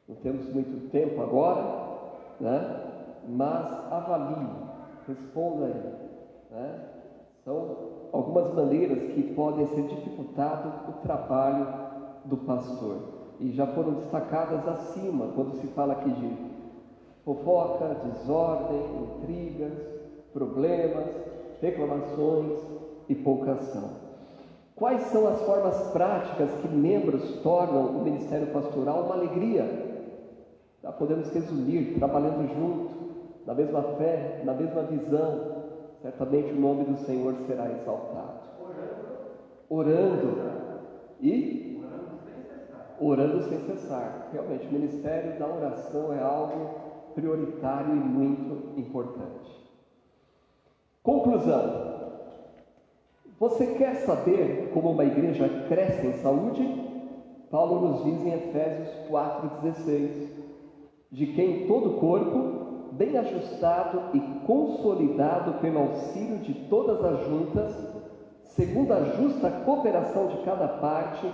Não temos muito tempo agora, né? Mas avalie, responda aí, né? São algumas maneiras que podem ser dificultado o trabalho do pastor. E já foram destacadas acima, quando se fala aqui de fofoca, desordem, intrigas, problemas, reclamações e pouca ação. Quais são as formas práticas que membros tornam o ministério pastoral uma alegria? Já podemos resumir, trabalhando junto, na mesma fé, na mesma visão, certamente o nome do Senhor será exaltado. Orando e orando sem cessar. Realmente, o ministério da oração é algo prioritário e muito importante. Conclusão. Você quer saber como uma igreja cresce em saúde? Paulo nos diz em Efésios 4,16, de quem todo o corpo, bem ajustado e consolidado pelo auxílio de todas as juntas, segundo a justa cooperação de cada parte,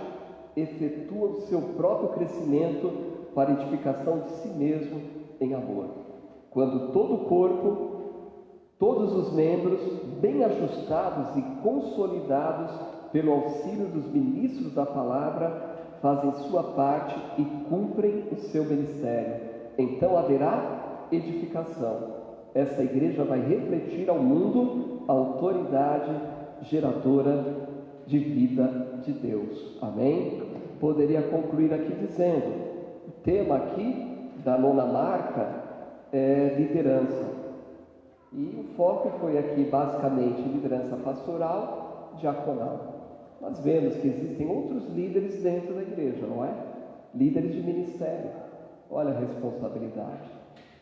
efetua o seu próprio crescimento para a edificação de si mesmo em amor. Quando todo o corpo, todos os membros, bem ajustados e consolidados pelo auxílio dos ministros da palavra, fazem sua parte e cumprem o seu ministério, então haverá edificação. Essa igreja vai refletir ao mundo a autoridade geradora de vida de Deus. Amém? Poderia concluir aqui dizendo, o tema aqui da 9ª marca é liderança. E o foco foi aqui basicamente liderança pastoral, diaconal. Nós vemos que existem outros líderes dentro da igreja, não é? Líderes de ministério. Olha a responsabilidade.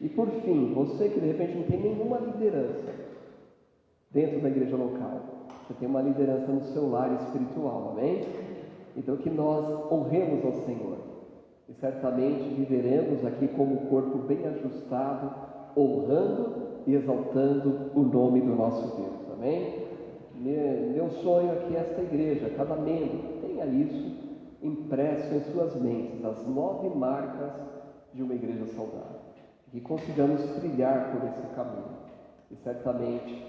E por fim, você que de repente não tem nenhuma liderança dentro da igreja local, você tem uma liderança no seu lar espiritual, amém? Então que nós honremos ao Senhor. E certamente viveremos aqui como um corpo bem ajustado, honrando e exaltando o nome do nosso Deus, amém? Meu sonho aqui é esta igreja, cada membro tenha isso impresso em suas mentes, as 9 marcas de uma igreja saudável, que consigamos trilhar por esse caminho e certamente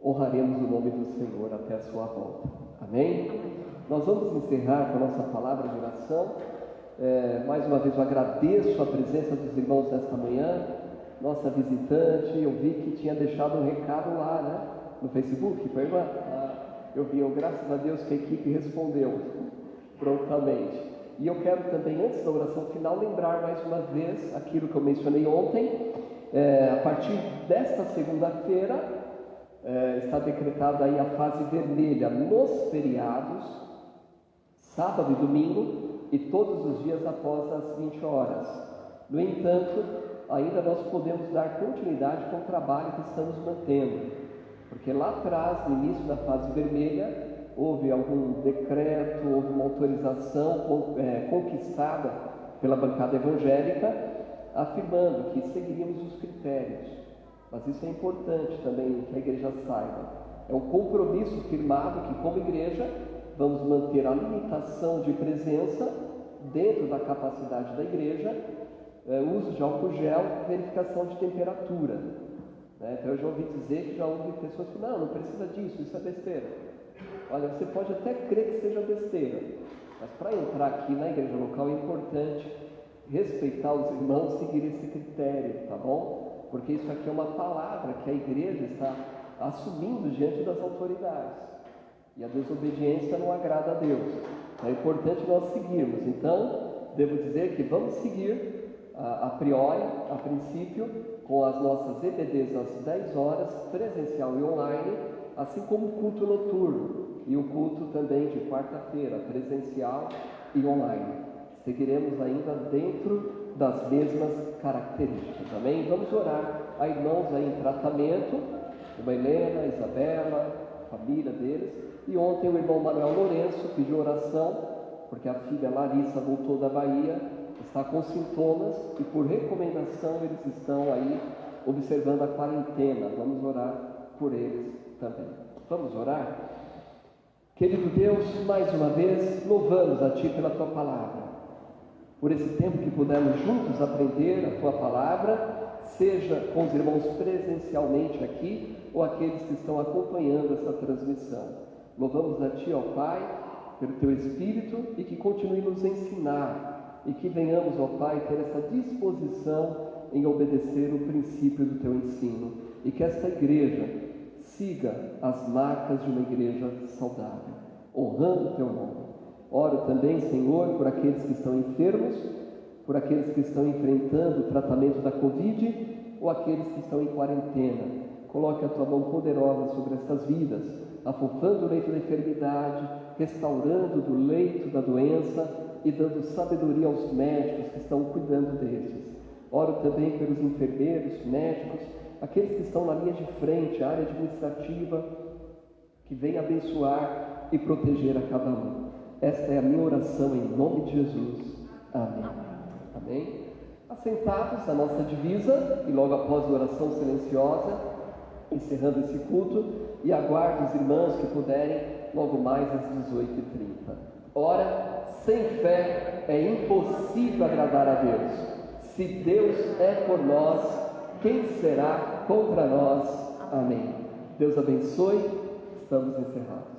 honraremos o nome do Senhor até a sua volta, amém? Nós vamos encerrar com a nossa palavra de oração. Mais uma vez eu agradeço a presença dos irmãos nesta manhã. Nossa visitante, eu vi que tinha deixado um recado lá, né? No Facebook, foi, irmã? Eu vi, graças a Deus que a equipe respondeu prontamente. E eu quero também, antes da oração final, lembrar mais uma vez aquilo que eu mencionei ontem. A partir desta segunda-feira, está decretada aí a fase vermelha nos feriados, sábado e domingo, e todos os dias após as 20 horas. No entanto, ainda nós podemos dar continuidade com o trabalho que estamos mantendo. Porque lá atrás, no início da fase vermelha, houve algum decreto, houve uma autorização conquistada pela bancada evangélica, afirmando que seguiríamos os critérios. Mas isso é importante também que a igreja saiba. É um compromisso firmado que, como igreja, vamos manter a limitação de presença dentro da capacidade da igreja, uso de álcool gel, verificação de temperatura. Então eu já ouvi dizer que já houve pessoas que não precisa disso, isso é besteira. Olha, você pode até crer que seja besteira, mas para entrar aqui na igreja local é importante respeitar os irmãos, seguir esse critério, tá bom? Porque isso aqui é uma palavra que a igreja está assumindo diante das autoridades. E a desobediência não agrada a Deus. Então é importante nós seguirmos. Então, devo dizer que vamos seguir a priori, a princípio, com as nossas EBDs às 10 horas, presencial e online, assim como o culto noturno e o culto também de quarta-feira, presencial e online. Seguiremos ainda dentro das mesmas características, amém? Vamos orar a irmãos aí em tratamento, a Helena, a Isabela, a família deles, e ontem o irmão Manuel Lourenço pediu oração, porque a filha Larissa voltou da Bahia, está com sintomas e por recomendação eles estão aí observando a quarentena. Vamos orar por eles também. Vamos orar? Querido Deus, mais uma vez louvamos a Ti pela Tua Palavra, por esse tempo que pudemos juntos aprender a Tua Palavra, seja com os irmãos presencialmente aqui ou aqueles que estão acompanhando essa transmissão. Louvamos a Ti, ó Pai, pelo Teu Espírito e que continue nos ensinar e que venhamos, ó Pai, ter essa disposição em obedecer o princípio do Teu ensino e que esta igreja siga as marcas de uma igreja saudável, honrando o Teu nome. Oro também, Senhor, por aqueles que estão enfermos, por aqueles que estão enfrentando o tratamento da Covid ou aqueles que estão em quarentena. Coloque a Tua mão poderosa sobre estas vidas, afofando o leito da enfermidade, restaurando do leito da doença, e dando sabedoria aos médicos que estão cuidando desses. Oro também pelos enfermeiros, médicos, aqueles que estão na linha de frente, a área administrativa, que vem abençoar e proteger a cada um. Esta é a minha oração em nome de Jesus. Amém. Amém. Assentados na nossa divisa e logo após a oração silenciosa, encerrando esse culto, e aguardo os irmãos que puderem logo mais às 18h30. Ora, sem fé é impossível agradar a Deus. Se Deus é por nós, quem será contra nós? Amém. Deus abençoe. Estamos encerrados.